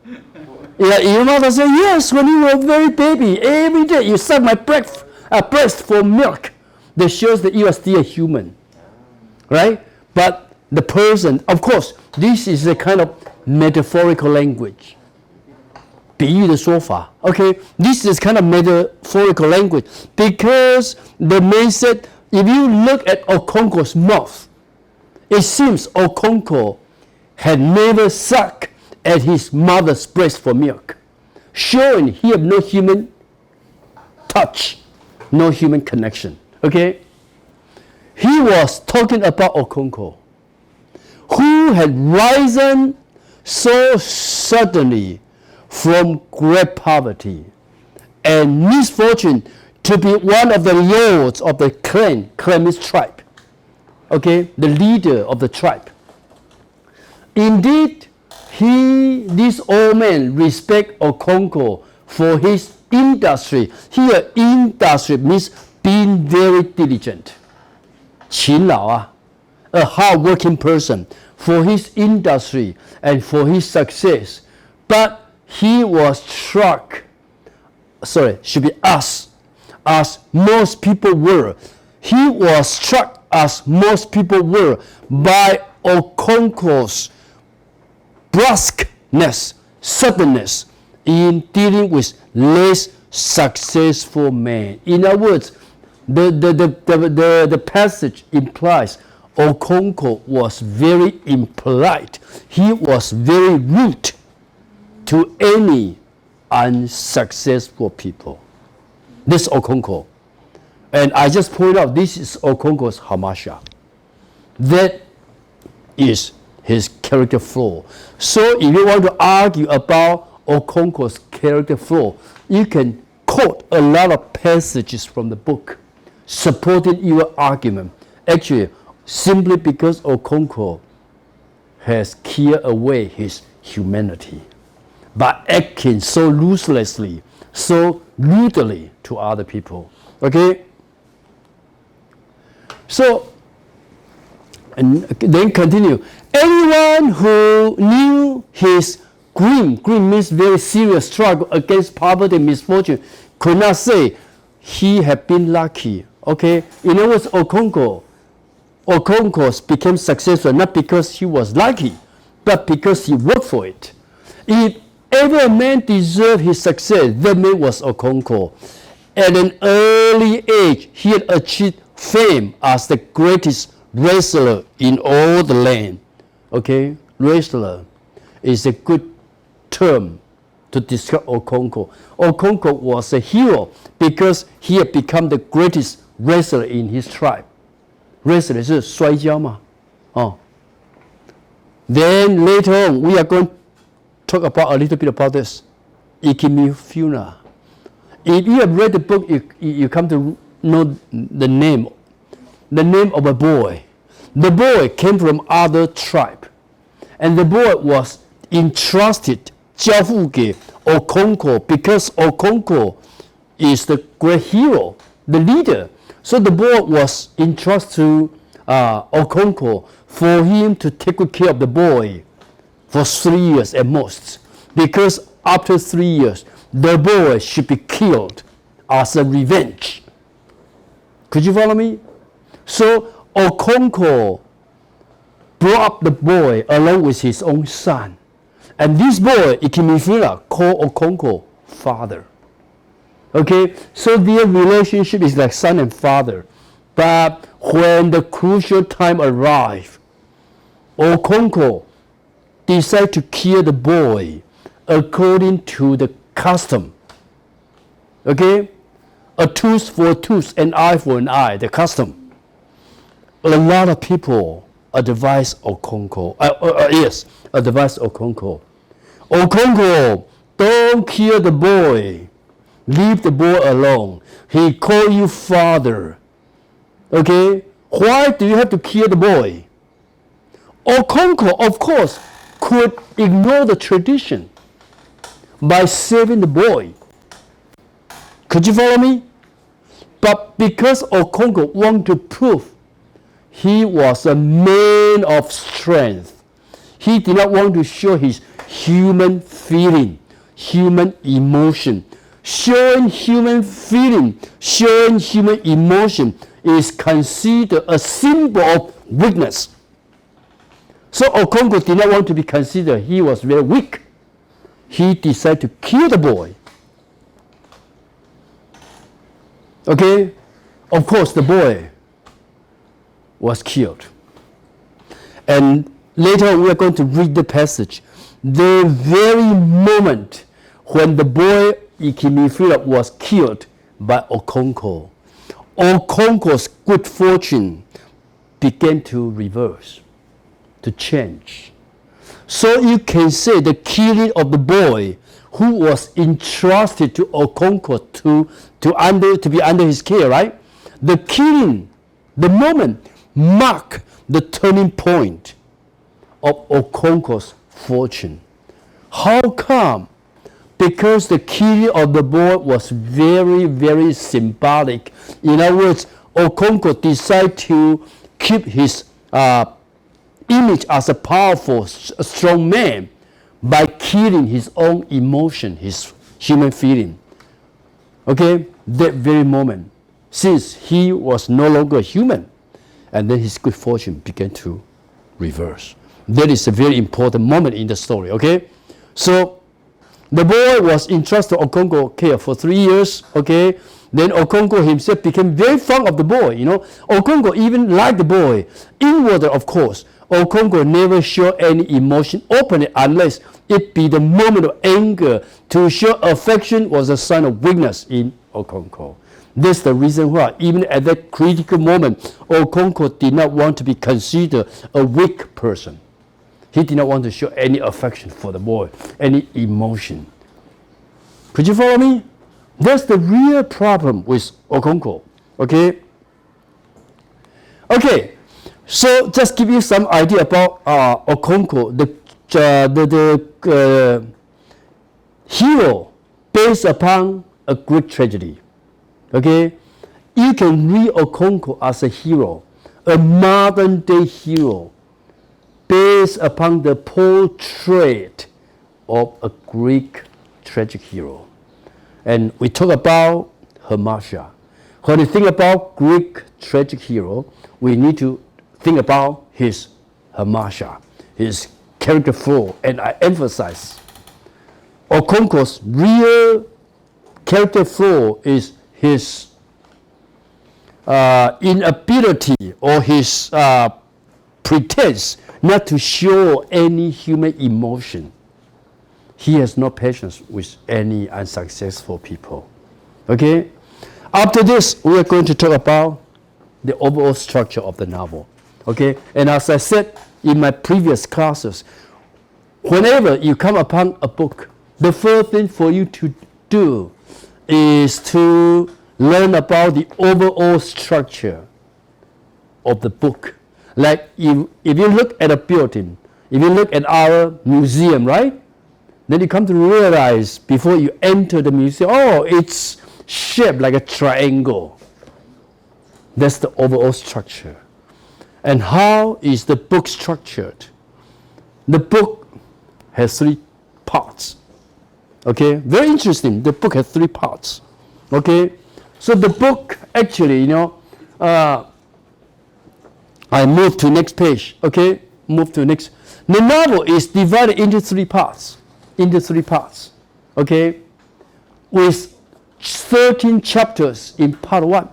Yeah, your mother said, yes, when you were a very baby, every day you suck my breast for milk. That shows that you are still a human, right? But the person, of course, this is a kind of metaphorical language. 比喻的说法, okay? This is kind of metaphorical language because the man said, if you look at Okonko's mouth, it seems Okonko had never sucked at his mother's breast for milk, showing he had no human touch, no human connection. Okay? He was talking about Okonko, who had risen so suddenly from great poverty and misfortune to be one of the lords of the clan. Clan means tribe. Okay, the leader of the tribe. Indeed, this old man respect Okonkwo for his industry. Here, industry means being very diligent. 勤劳啊, a hard-working person for his industry and for his success. But he was struck, should be us, as most people were. He was struck, as most people were, by Okonkwo's brusqueness, suddenness in dealing with less successful men. In other words, the passage implies Okonkwo was very impolite. He was very rude to any unsuccessful people. This Okonkwo. And I just point out this is Okonkwo's hamasha. That is his character flaw. So if you want to argue about Okonkwo's character flaw, you can quote a lot of passages from the book supporting your argument. Actually, simply because Okonkwo has killed away his humanity by acting so ruthlessly, so rudely to other people. Okay? So, and then continue. Anyone who knew his grim means very serious struggle against poverty and misfortune, could not say he had been lucky. Okay? In other words, Okonkwo became successful not because he was lucky, but because he worked for it. If ever a man deserved his success, that man was Okonkwo. At an early age, he had achieved fame as the greatest wrestler in all the land. Okay? Wrestler is a good term to describe Okonkwo. Okonkwo was a hero because he had become the greatest wrestler in his tribe. Wrestler 是摔跤嘛, Then later on, we are going to talk about a little bit about this. Ikimifuna. If you have read the book, you come to know the name of a boy. The boy came from other tribe, and the boy was entrusted, 交付给 Okonkwo, because Okonkwo is the great hero, the leader. So the boy was entrusted to Okonkwo for him to take good care of the boy for 3 years at most, because after 3 years, the boy should be killed as a revenge. Could you follow me? So Okonkwo brought up the boy along with his own son. And this boy, Ikimifuna, called Okonkwo father. Okay, so their relationship is like son and father. But when the crucial time arrived, Okonkwo decided to kill the boy according to the custom. Okay, a tooth for a tooth, an eye for an eye, the custom. A lot of people advise Okonkwo. Advise Okonkwo. Okonkwo, don't kill the boy. Leave the boy alone. He called you father. Okay? Why do you have to kill the boy? Okonkwo, of course, could ignore the tradition by saving the boy. Could you follow me? But because Okonkwo wanted to prove he was a man of strength, he did not want to show his human feeling, human emotion. Showing human feeling, showing human emotion is considered a symbol of weakness. So Okonkwo did not want to be considered he was very weak. He decided to kill the boy. Okay? Of course, the boy was killed. And later on, we are going to read the passage. The very moment when the boy Ikimifuna was killed by Okonkwo, Okonkwo's good fortune began to reverse, to change. So you can say the killing of the boy who was entrusted to Okonkwo to be under his care, right? The killing, the moment, marked the turning point of Okonkwo's fortune. How come? Because the killing of the boy was very, very symbolic. In other words, Okonkwo decided to keep his image as a powerful, strong man by killing his own emotion, his human feeling. Okay, that very moment, since he was no longer human, and then his good fortune began to reverse. That is a very important moment in the story, okay? So, the boy was entrusted to Okonkwo care for 3 years, okay? Then Okonkwo himself became very fond of the boy, you know. Okonkwo even liked the boy. Inwardly, of course, Okonkwo never showed any emotion openly unless it be the moment of anger. To show affection was a sign of weakness in Okonkwo. That's the reason why, even at that critical moment, Okonkwo did not want to be considered a weak person. He did not want to show any affection for the boy, any emotion. Could you follow me? That's the real problem with Okonkwo. Okay? Okay, so just give you some idea about Okonkwo, the hero based upon a Greek tragedy. Okay? You can read Okonkwo as a hero, a modern day hero, based upon the portrait of a Greek tragic hero. And we talk about Hermasha. When you think about Greek tragic hero, we need to think about his Hermasha, his character flaw. And I emphasize, Okonkwo's real character flaw is his inability or his pretense not to show any human emotion. He has no patience with any unsuccessful people. Okay? After this, we are going to talk about the overall structure of the novel. Okay? And as I said in my previous classes, whenever you come upon a book, the first thing for you to do is to learn about the overall structure of the book. Like if you look at a building, if you look at our museum, right? Then you come to realize before you enter the museum, oh, it's shaped like a triangle. That's the overall structure. And how is the book structured? The book has 3 parts. Okay, very interesting. The book has 3 parts. Okay, so the book actually, you know, I move to next page. Okay, move to next. The novel is divided into 3 parts. Okay, with 13 chapters in part 1.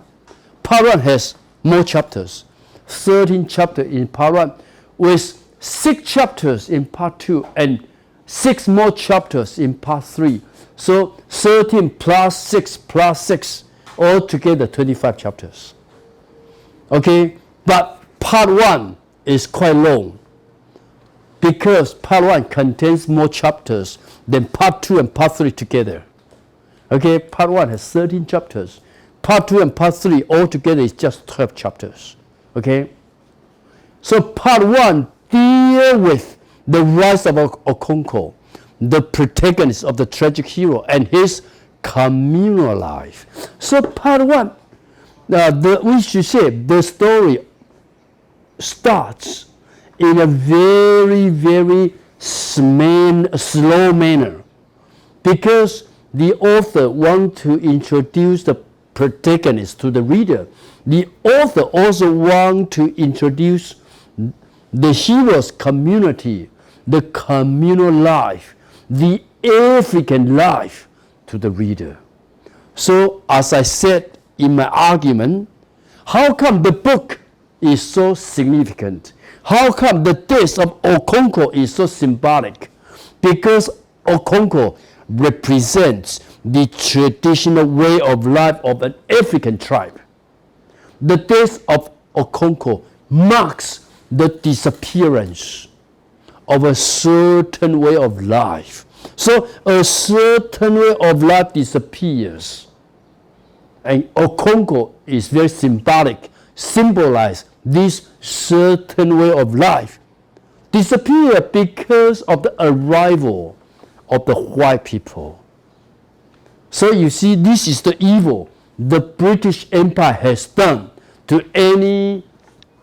Part 1 has more chapters. 13 chapters in part 1, with 6 chapters in part 2 and 6 more chapters in part 3. So 13 plus 6, altogether 25 chapters. Okay, but part 1 is quite long, because part 1 contains more chapters than part 2 and part 3 together. Okay, part 1 has 13 chapters. Part 2 and part 3 altogether is just 12 chapters. Okay, so part 1 deals with the rise of Okonkwo, the protagonist of the tragic hero, and his communal life. So part 1, we should say the story starts in a very, very slow manner, because the author wants to introduce the protagonist to the reader. The author also wants to introduce the hero's community, the communal life, the African life to the reader. So, as I said in my argument, how come the book is so significant? How come the death of Okonkwo is so symbolic? Because Okonkwo represents the traditional way of life of an African tribe. The death of Okonkwo marks the disappearance of a certain way of life So a certain way of life disappears. And Okonko is very symbolize this certain way of life disappear because of the arrival of the white people. So you see, this is the evil the British Empire has done to any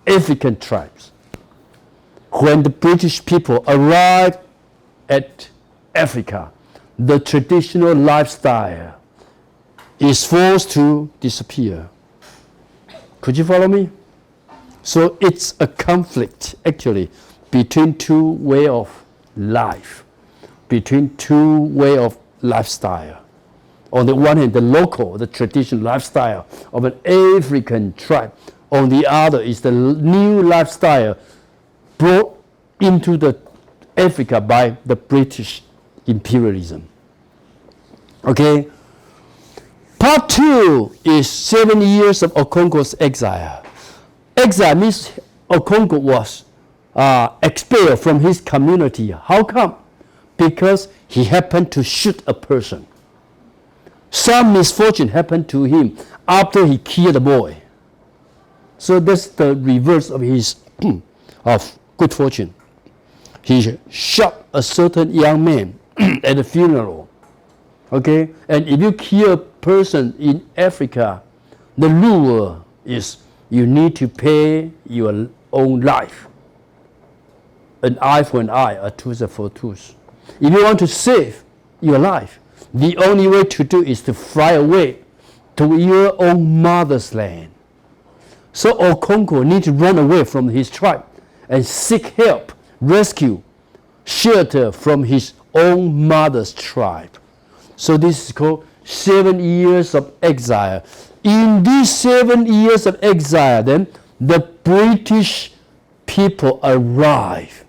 African tribes. When the British people arrived at Africa, the traditional lifestyle is forced to disappear. Could you follow me? So it's a conflict actually between two ways of life, between two ways of lifestyle. On the one hand, the local, the traditional lifestyle of an African tribe. On the other is the new lifestyle brought into the Africa by the British imperialism. Okay? Part 2 is 7 years of Okonko's exile. Exile means Okonko was expelled from his community. How come? Because he happened to shoot a person. Some misfortune happened to him after he killed a boy. So that's the reverse of his of good fortune. He shot a certain young man at a funeral. Okay? And if you kill a person in Africa, the rule is you need to pay your own life. An eye for an eye, a tooth for a tooth. If you want to save your life, the only way to do is to fly away to your own mother's land. So Okonko needs to run away from his tribe and seek help, rescue, shelter from his own mother's tribe. So this is called 7 years of exile. In these 7 years of exile, then the British people arrive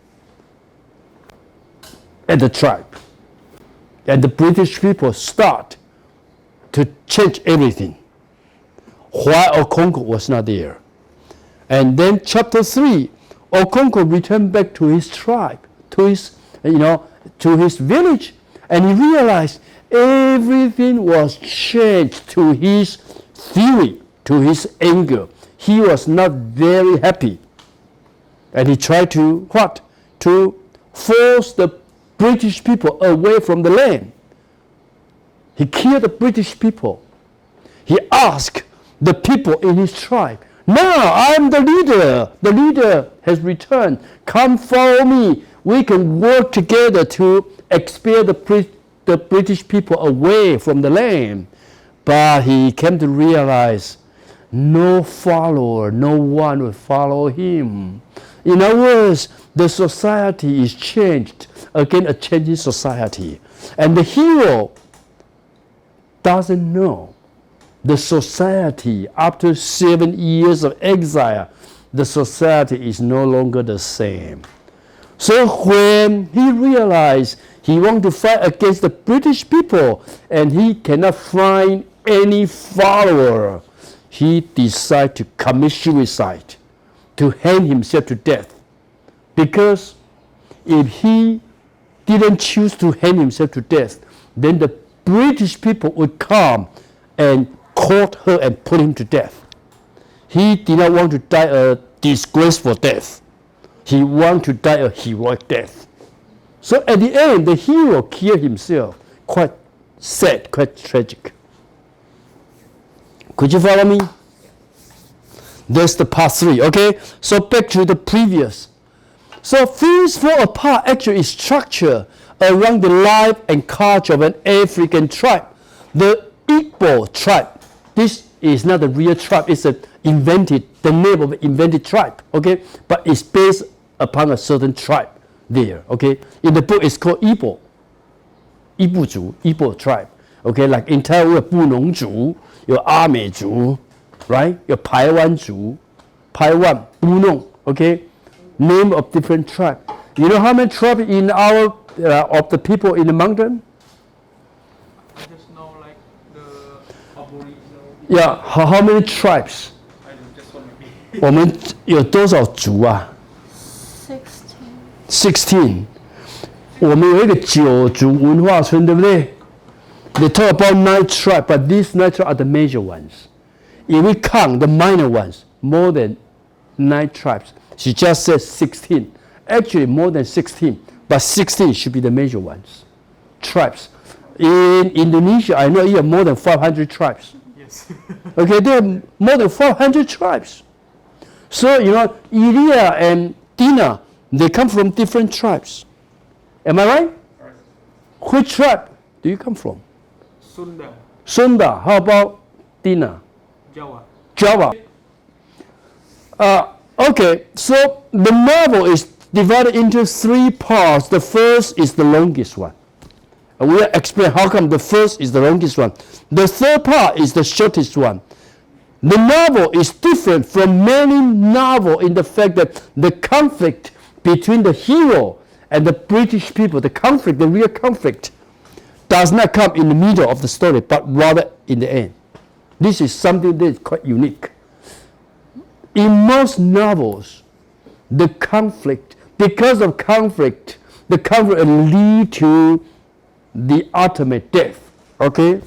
at the tribe. And the British people start to change everything while Okonko was not there. And then chapter 3, Okonko returned back to his tribe, to his village, and he realized everything was changed to his fury, to his anger. He was not very happy. And he tried to what? To force the British people away from the land. He killed the British people. He asked the people in his tribe, "Now I'm the leader. The leader has returned. Come follow me. We can work together to expel the British people away from the land." But he came to realize no follower, no one will follow him. In other words, the society is changed again, a changing society. And the hero doesn't know the society after 7 years of exile, the society is no longer the same. So when he realized he wanted to fight against the British people and he cannot find any follower, he decided to commit suicide, to hang himself to death. Because if he didn't choose to hang himself to death, then the British people would come and caught her and put him to death. He did not want to die a disgraceful death. He wanted to die a heroic death. So at the end, the hero killed himself. Quite sad, quite tragic. Could you follow me? There's the part 3, okay? So back to the previous. So things fall apart actually is structure around the life and culture of an African tribe. The Igbo tribe. This is not a real tribe. It's the name of an invented tribe, okay? But it's based upon a certain tribe there, okay? In the book, it's called Igbo. Igbo族, Igbo tribe, okay? Like in Taiwan, 有布农族, 有阿美族, right? 有排湾族, 排湾, 布农, okay? Name of different tribe. You know how many tribes in our of the people in the mountain? I just know like the Aboriginal. Yeah, how many tribes? I don't just one maybe. 我们有多少族啊？ 16. 16. 我们有一个九族文化村，对不对？ They talk about 9 tribes, but these 9 tribes are the major ones. If we count the minor ones, more than 9 tribes. She just said 16. Actually, more than 16, but 16 should be the major ones. Tribes. In Indonesia, I know you have more than 500 tribes. Yes. Okay, there are more than 500 tribes. So, Ilya and Tina, they come from different tribes. Am I right? Right. Which tribe do you come from? Sunda, Sunda. How about Tina? Jawa. Java. Okay, so the novel is divided into 3 parts. The first is the longest one. And we'll explain how come the first is the longest one. The third part is the shortest one. The novel is different from many novels in the fact that the conflict between the hero and the British people, the conflict, the real conflict, does not come in the middle of the story, but rather in the end. This is something that is quite unique. In most novels, the conflict, because of conflict, the conflict will lead to the ultimate death. Okay?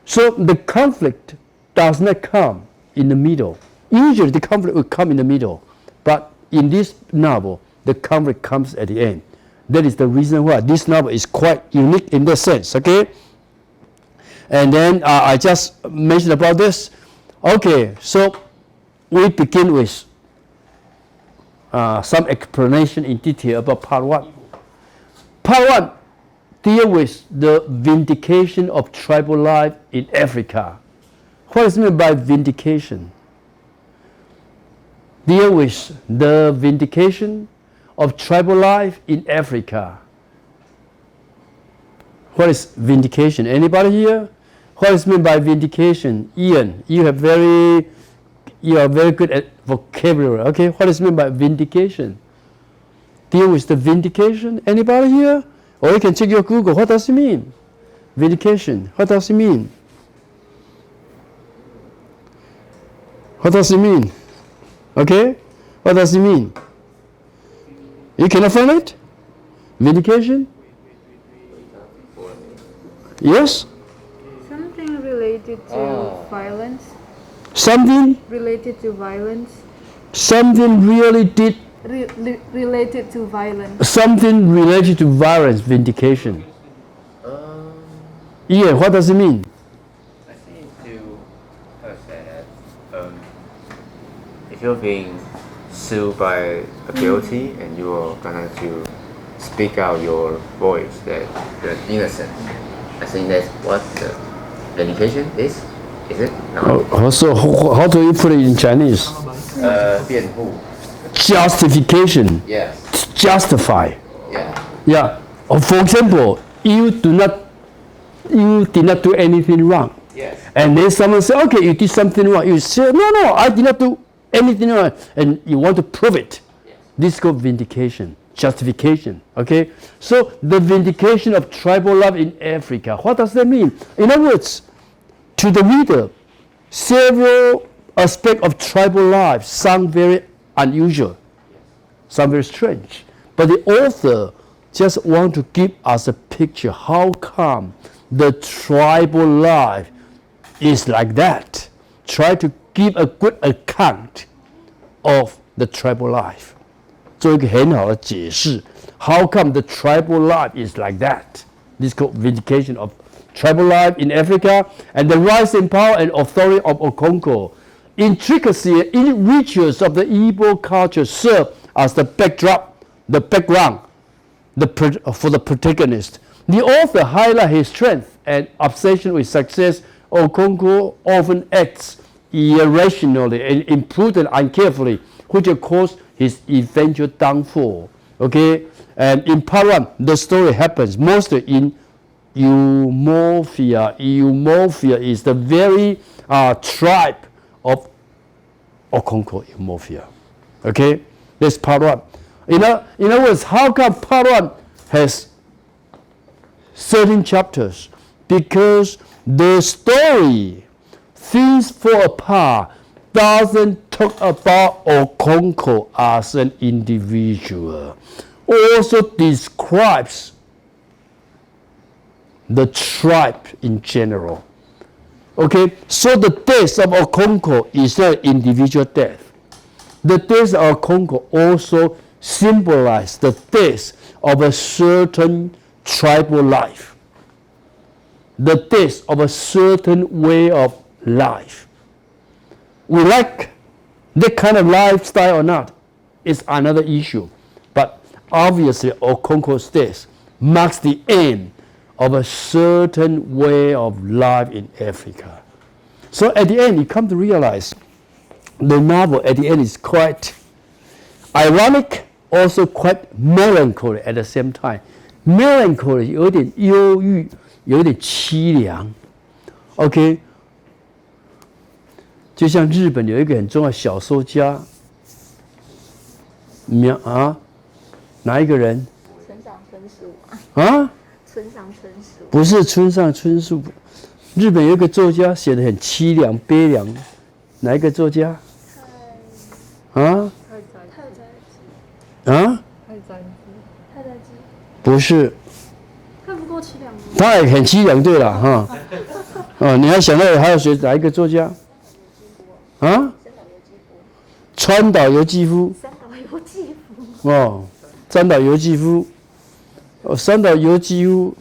So the conflict does not come in the middle. Usually the conflict will come in the middle, but in this novel, the conflict comes at the end. That is the reason why this novel is quite unique in that sense. Okay? And then I just mentioned about this. Okay, so we begin with some explanation in detail about part 1. Part 1 deals with the vindication of tribal life in Africa. What is meant by vindication? Deal with the vindication of tribal life in Africa. What is vindication? Anybody here? What is meant by vindication? Ian, you are very good at vocabulary. Okay, what is meant by vindication? Deal with the vindication. Anybody here? Or you can check your Google. What does it mean? Vindication. What does it mean? What does it mean? Okay? What does it mean? You cannot find it? Vindication? Yes? Something related to violence. Something? Related to violence. Something really did. Related to violence. Something related to violence, vindication. Yeah, what does it mean? I think to say that if you're being sued by a guilty and you are gonna to speak out your voice that you're innocent, I think that's what the vindication is. Is it? No. So how do you put it in Chinese? 辩护. Justification. Yes. Justify. Yeah. Yeah. For example, you did not do anything wrong. Yes. And then someone says, okay, you did something wrong. You say, no, I did not do anything wrong. And you want to prove it. Yes. This is called vindication, justification. Okay? So the vindication of tribal life in Africa. What does that mean? In other words, to the reader, several aspects of tribal life sound very unusual, sound very strange. But the author just want to give us a picture how come the tribal life is like that. Try to give a good account of the tribal life. 做一个很好的解释 how come the tribal life is like that. This is called vindication of tribal life in Africa and the rising power and authority of Okonko. Intricacy and rituals of the Igbo culture serve as the backdrop, the background for the protagonist. The author highlights his strength and obsession with success. Okonko often acts irrationally and imprudent and carefully, which will cause his eventual downfall. Okay, and in part 1, the story happens mostly in Eumorphia. Eumorphia is the very tribe of Okonko, Eumorphia. Okay, that's part 1. In other words, how come part 1 has 13 chapters? Because the story, Things Fall Apart, doesn't talk about Okonko as an individual. also describes the tribe in general. Okay, so the death of Okonkwo is not an individual death. The death of Okonkwo also symbolizes the death of a certain tribal life. The death of a certain way of life. We like that kind of lifestyle or not is another issue. But obviously, Okonkwo's death marks the end of a certain way of life in Africa. So at the end, you come to realize the novel at the end is quite ironic, also quite melancholy at the same time. Melancholy 有点忧郁，有点凄凉。OK， 就像日本有一个很重要的小说家，哪一个人？村上春树啊？村上春树不是村上春树，日本有一个作家写得很凄凉悲凉，哪一个作家？啊？啊？太宰治，不是，他不够凄凉吗？他也很凄凉，对了哈。哦，你还想到还有谁？哪一个作家？啊？川岛由纪夫。哦，三岛由纪夫。哦，三岛由纪夫，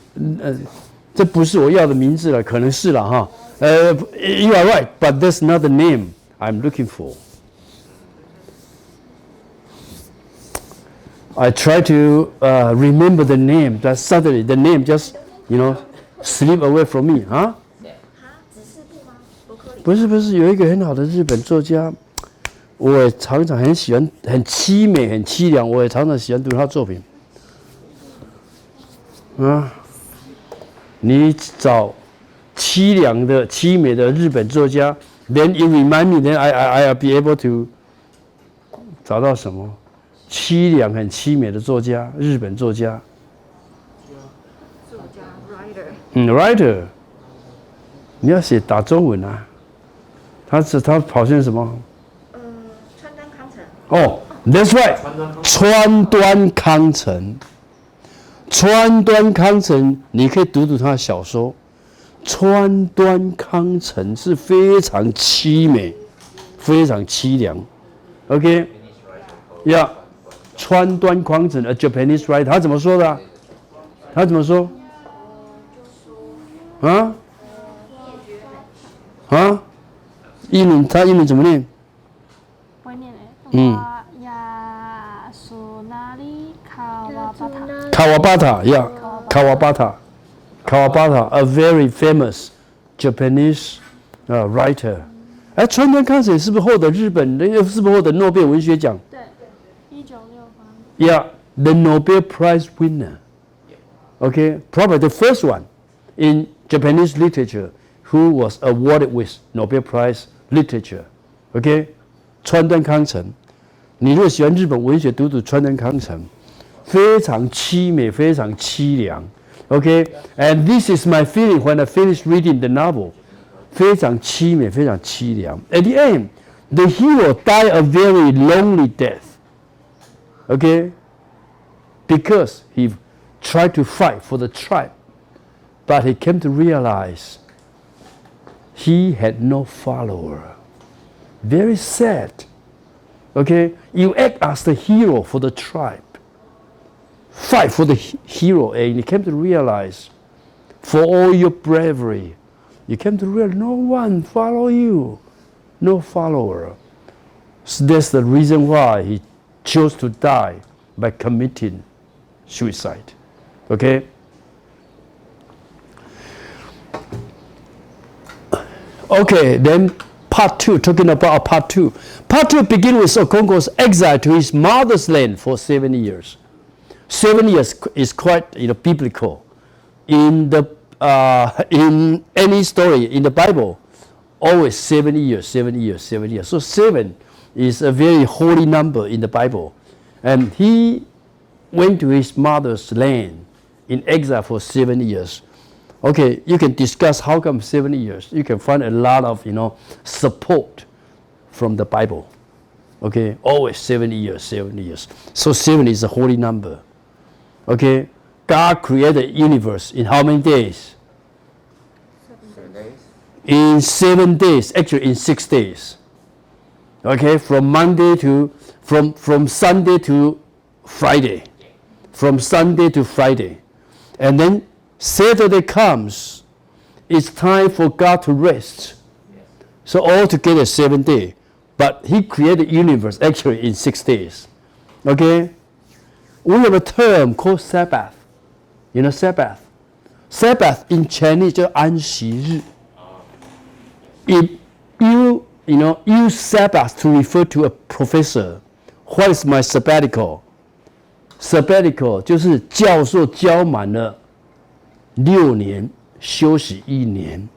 这不是我要的名字了，可能是了哈。You are right, but that's not the name I'm looking for. I try to remember the name, but suddenly the name just, slip away from me. 啊？不是，有一个很好的日本作家，我也常常很喜欢，很凄美、很凄凉，我也常常喜欢读他作品。你找凄凉的、凄美的日本作家 ，then you remind me, then I'll be able to 找到什么凄凉、很凄美的作家，日本作家。writer。你要写打中文啊。他跑成什么？川端康成。哦 ，That's right， 川端康成。川端康成，你可以读读他的小说。川端康成是非常凄美，非常凄凉。OK， 川端康成 ，a Japanese writer， 他怎么说的啊？他怎么说？啊？啊？他英文怎么念？我念亚索纳里Kawabata, a very famous Japanese writer. 川端康成是不是获得是不是获得诺贝尔文学奖？对，1968。Yeah, the Nobel Prize winner. Okay, probably the first one in Japanese literature who was awarded with Nobel Prize literature. Okay, 川端康成。你如果喜欢日本文学，读读川端康成，非常凄美，非常凄凉。Okay, and this is my feeling when I finished reading the novel. 非常凄美，非常凄凉。At the end, the hero died a very lonely death. Okay, because he tried to fight for the tribe, but he came to realize he had no follower. Very sad. Okay, you act as the hero for the tribe. Fight for the hero, and you came to realize, for all your bravery, you came to realize no one follow you, no follower. So that's the reason why he chose to die by committing suicide. Okay? Okay, then part 2, talking about part 2. Part 2 begins with Okonkwo's exile to his mother's land for 7 years. 7 years is quite biblical. In any story in the Bible, always 7 years, 7 years, 7 years. So 7 is a very holy number in the Bible. And he went to his mother's land in exile for 7 years. Okay, you can discuss how come 7 years. You can find a lot of support from the Bible. Okay, always 7 years, 7 years. So 7 is a holy number. Okay, God created the universe in how many days? 7 days. In 7 days, actually in 6 days. Okay, from Sunday to Friday. From Sunday to Friday. And then Saturday comes, it's time for God to rest. So altogether 7 days. But he created the universe actually in 6 days. Okay? We have a term called Sabbath. You know Sabbath? Sabbath in Chinese 叫安息日. If you use Sabbath to refer to a professor, what is my sabbatical? Sabbatical 就是教授教满了6年，休息1年。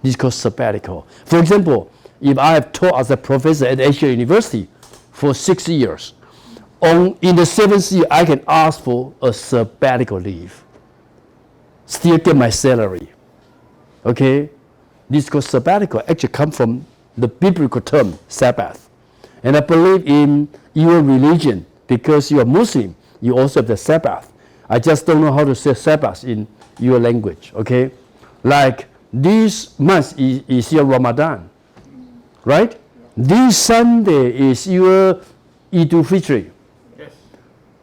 This is called sabbatical. For example, if I have taught as a professor at Asia University for 6 years, in the 7th year I can ask for a sabbatical leave. Still get my salary. Okay? This is called sabbatical. Actually come from the biblical term Sabbath. And I believe in your religion, because you are Muslim, you also have the Sabbath. I just don't know how to say Sabbath in your language. Okay? Like this month is your Ramadan. Right? This Sunday is your Idul Fitri. Yes.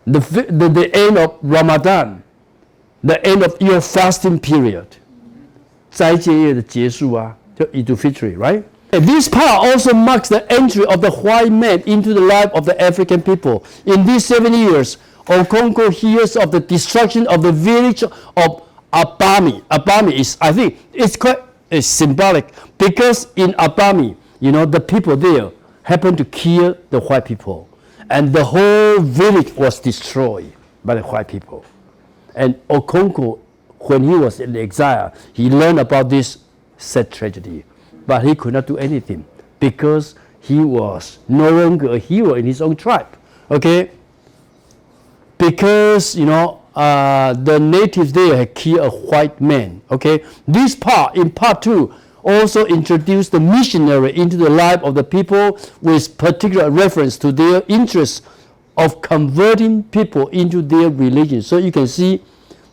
The end of Ramadan. The end of your fasting period. 斋戒月的结束啊，叫 Idul Fitri, right? And this part also marks the entry of the white man into the life of the African people. In these 7 years, Okonkwo hears of the destruction of the village of Abami. Abami is, I think, it's quite symbolic, because in Abami, the people there happened to kill the white people. And the whole village was destroyed by the white people. And Okonkwo, when he was in exile, he learned about this sad tragedy. But he could not do anything, because he was no longer a hero in his own tribe. Okay? Because, the natives there had killed a white man. Okay? This part, in part 2, also introduced the missionary into the life of the people, with particular reference to their interest of converting people into their religion. So you can see,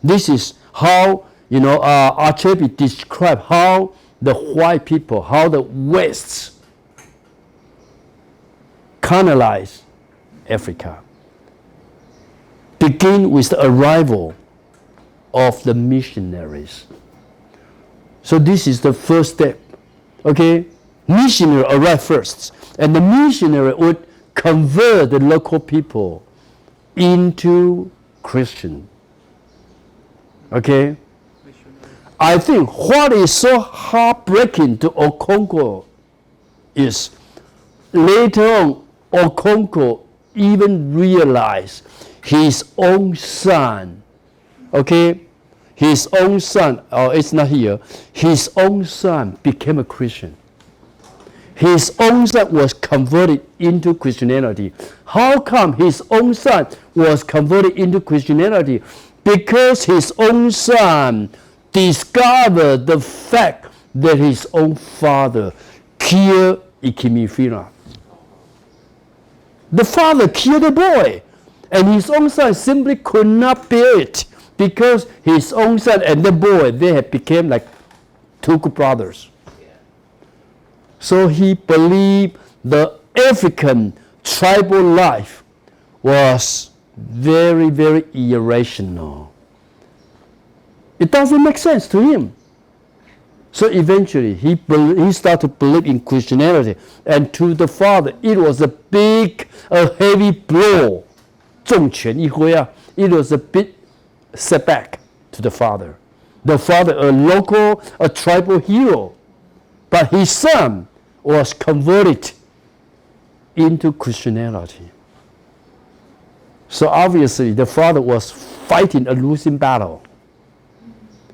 this is how, Archebi described how the white people, how the West colonized Africa. Begin with the arrival of the missionaries. So this is the first step. Okay? Missionary arrived first. And the missionary would convert the local people into Christian. Okay? I think what is so heartbreaking to Okonkwo is later on Okonkwo even realized his own son, okay, his own son, it's not here, his own son became a Christian. His own son was converted into Christianity. How come his own son was converted into Christianity? Because his own son discovered the fact that his own father killed Ikimifina. The father killed the boy, and his own son simply could not bear it, because his own son and the boy, they had become like two good brothers. So he believed the African tribal life was very, very irrational. It doesn't make sense to him. So eventually he started to believe in Christianity, and to the father it was a heavy blow. 重拳一挥啊, it was a big setback to the father. The father, a tribal hero, but his son was converted into Christianity. So obviously the father was fighting a losing battle.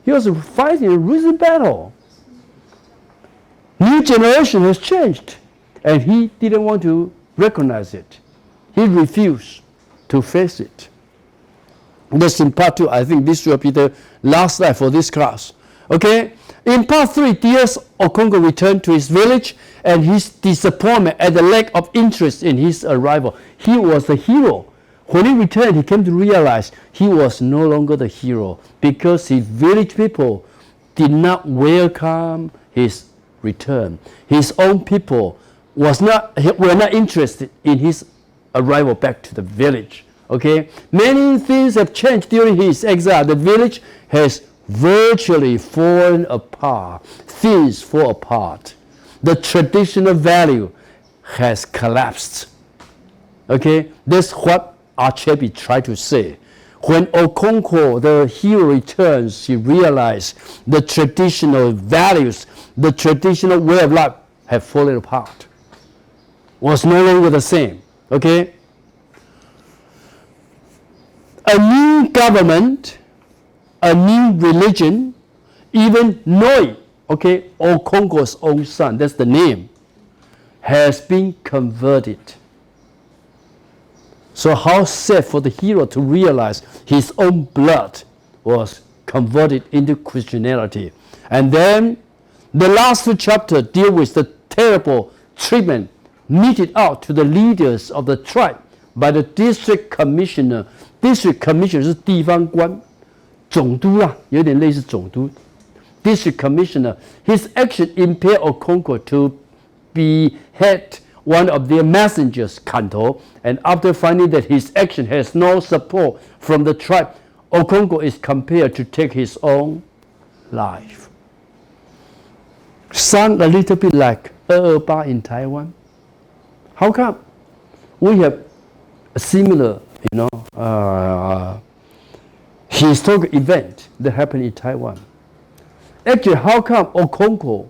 He was fighting a losing battle. New generation has changed, and he didn't want to recognize it. He refused to face it. That's in part 2. I think this will be the last slide for this class. Okay? In part 3, D.S. Okonkwo returned to his village, and his disappointment at the lack of interest in his arrival. He was a hero, When he returned, he came to realize he was no longer the hero because his village people did not welcome his return. His own people were not interested in his arrival back to the village. Okay, many things have changed during his exile. The village has virtually fallen apart. Things fall apart. The traditional value has collapsed. Okay, that's what Achebe tried to say. When Okonkwo, the hero, returns, he realized the traditional values, the traditional way of life have fallen apart. Was no longer the same. Okay? A new government, a new religion, even Noi, okay, Okonkwo's own son, that's the name, has been converted. So how sad for the hero to realize his own blood was converted into Christianity. And then the last two chapters deal with the terrible treatment meted out to the leaders of the tribe by the district commissioner. District commissioner 是地方官，总督啊，有点类似总督。District commissioner, his action impelled Okonkwo to behead one of their messengers, Kanto, and after finding that his action has no support from the tribe, Okonkwo is compelled to take his own life. Sound a little bit like 228 in Taiwan. How come? We have a similar, historical event that happened in Taiwan. Actually, how come Okonkwo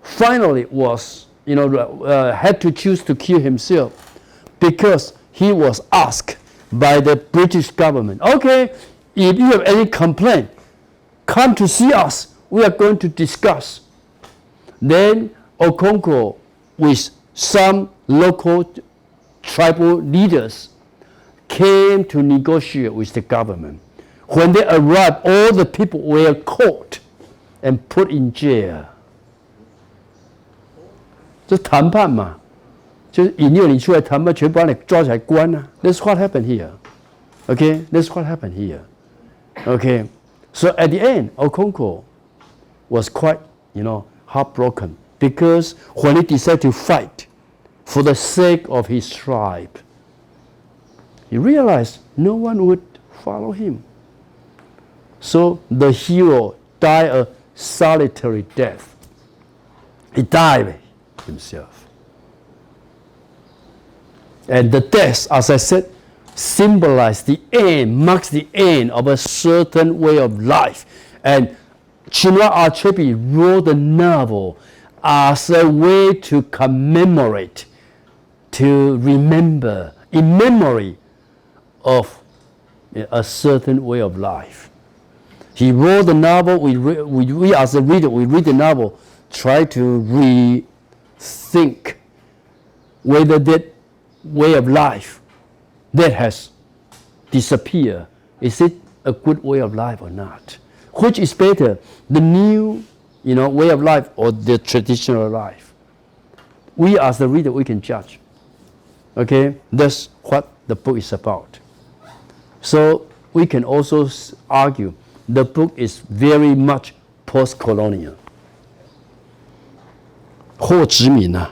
finally was, had to choose to kill himself? Because he was asked by the British government, okay, if you have any complaint, come to see us. We are going to discuss. Then Okonkwo, with some local tribal leaders, came to negotiate with the government. When they arrived, all the people were caught and put in jail. 这谈判嘛，就是引诱你出来谈判，全把你抓起来关啊。That's what happened here. Okay, that's what happened here. Okay, so at the end, Okonkwo was quite, heartbroken because when he decided to fight for the sake of his tribe, he realized no one would follow him. So the hero died a solitary death. He died himself. And the death, as I said, symbolized the end, marks the end of a certain way of life. And Chinua Achebe wrote the novel as a way to commemorate, to remember, in memory of a certain way of life. He wrote the novel, we as a reader, we read the novel, try to rethink whether that way of life that has disappeared, is it a good way of life or not? Which is better, the new way of life or the traditional life? We as the reader, we can judge. Okay, that's what the book is about. So we can also argue the book is very much post-colonial. 后殖民啊,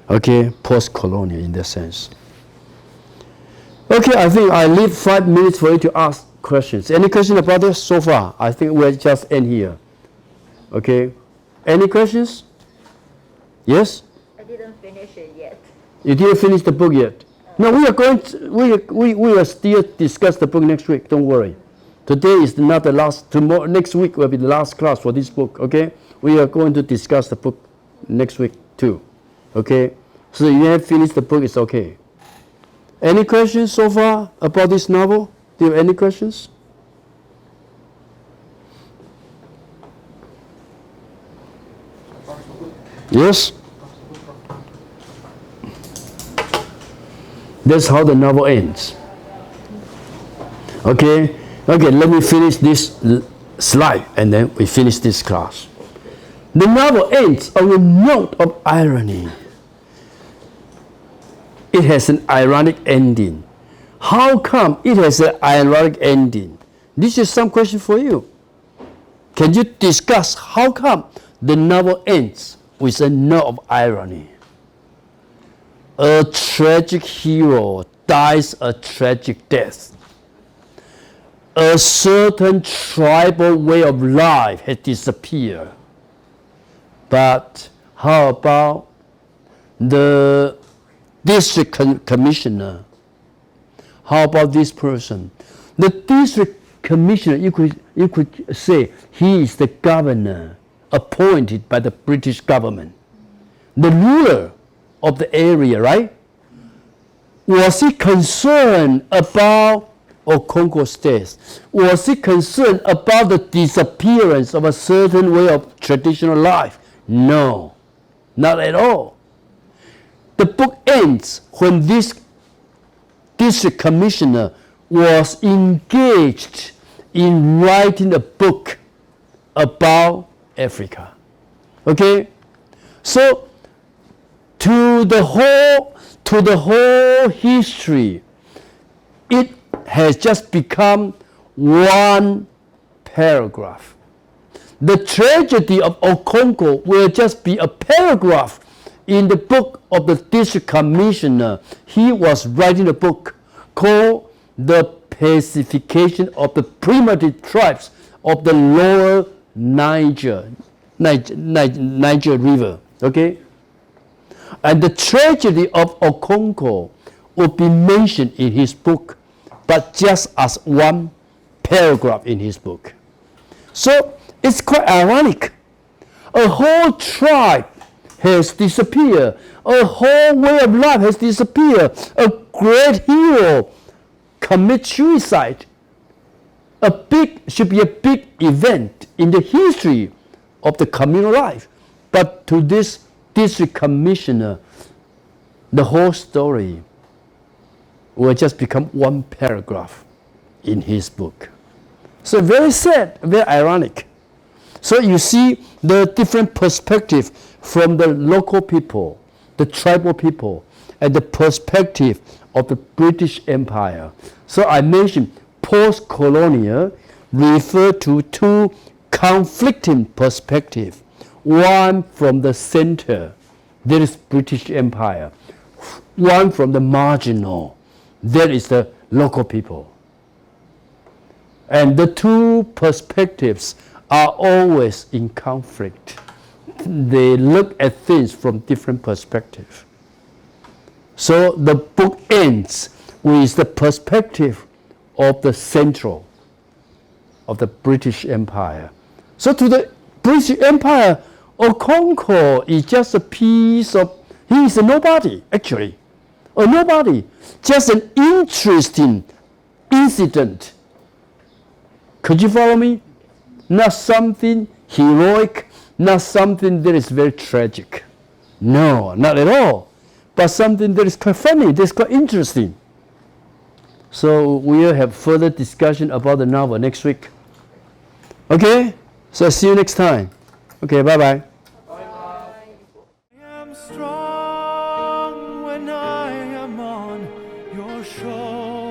okay, post-colonial in that sense. Okay, I think I leave 5 minutes for you to ask questions. Any question about this so far? I think we'll just end here. Okay, any questions? Yes? I didn't finish it yet. You didn't finish the book yet? No, we are going to, we will still discuss the book next week, don't worry. Today is not the last, tomorrow, next week will be the last class for this book, okay? We are going to discuss the book next week too, okay? So you have finished the book, it's okay. Any questions so far about this novel? Do you have any questions? Yes? That's how the novel ends. Okay? Okay, let me finish this slide and then we finish this class. The novel ends on a note of irony. It has an ironic ending. How come it has an ironic ending? This is some question for you. Can you discuss how come the novel ends with a note of irony? A tragic hero dies a tragic death. A certain tribal way of life has disappeared. But how about the district commissioner? How about this person? The district commissioner, you could say he is the governor appointed by the British government, the ruler of the area, right? Was he concerned about Okonkwo's death? Was he concerned about the disappearance of a certain way of traditional life? No, not at all. The book ends when this district commissioner was engaged in writing a book about Africa. Okay? So to the whole history, it has just become one paragraph. The tragedy of Okonkwo will just be a paragraph in the book of the district commissioner. He was writing a book called The Pacification of the Primitive Tribes of the Lower Niger River. Okay? And the tragedy of Okonkwo would be mentioned in his book, but just as one paragraph in his book. So it's quite ironic. A whole tribe has disappeared. A whole way of life has disappeared. A great hero commits suicide. Should be a big event in the history of the communal life. But to this district commissioner, the whole story will just become one paragraph in his book. So very sad, very ironic. So you see the different perspective from the local people, the tribal people, and the perspective of the British Empire. So I mentioned post-colonial refer to two conflicting perspectives. One from the center, that is British Empire. One from the marginal, that is the local people. And the two perspectives are always in conflict. They look at things from different perspectives. So the book ends with the perspective of the central, of the British Empire. So to the British Empire, Okonkwo is just a piece of, he is a nobody, actually. A nobody, just an interesting incident. Could you follow me? Not something heroic, not something that is very tragic. No, not at all. But something that is quite funny, that's quite interesting. So we'll have further discussion about the novel next week. Okay? So see you next time. Okay, bye-bye. I am strong when I am on your shoulders.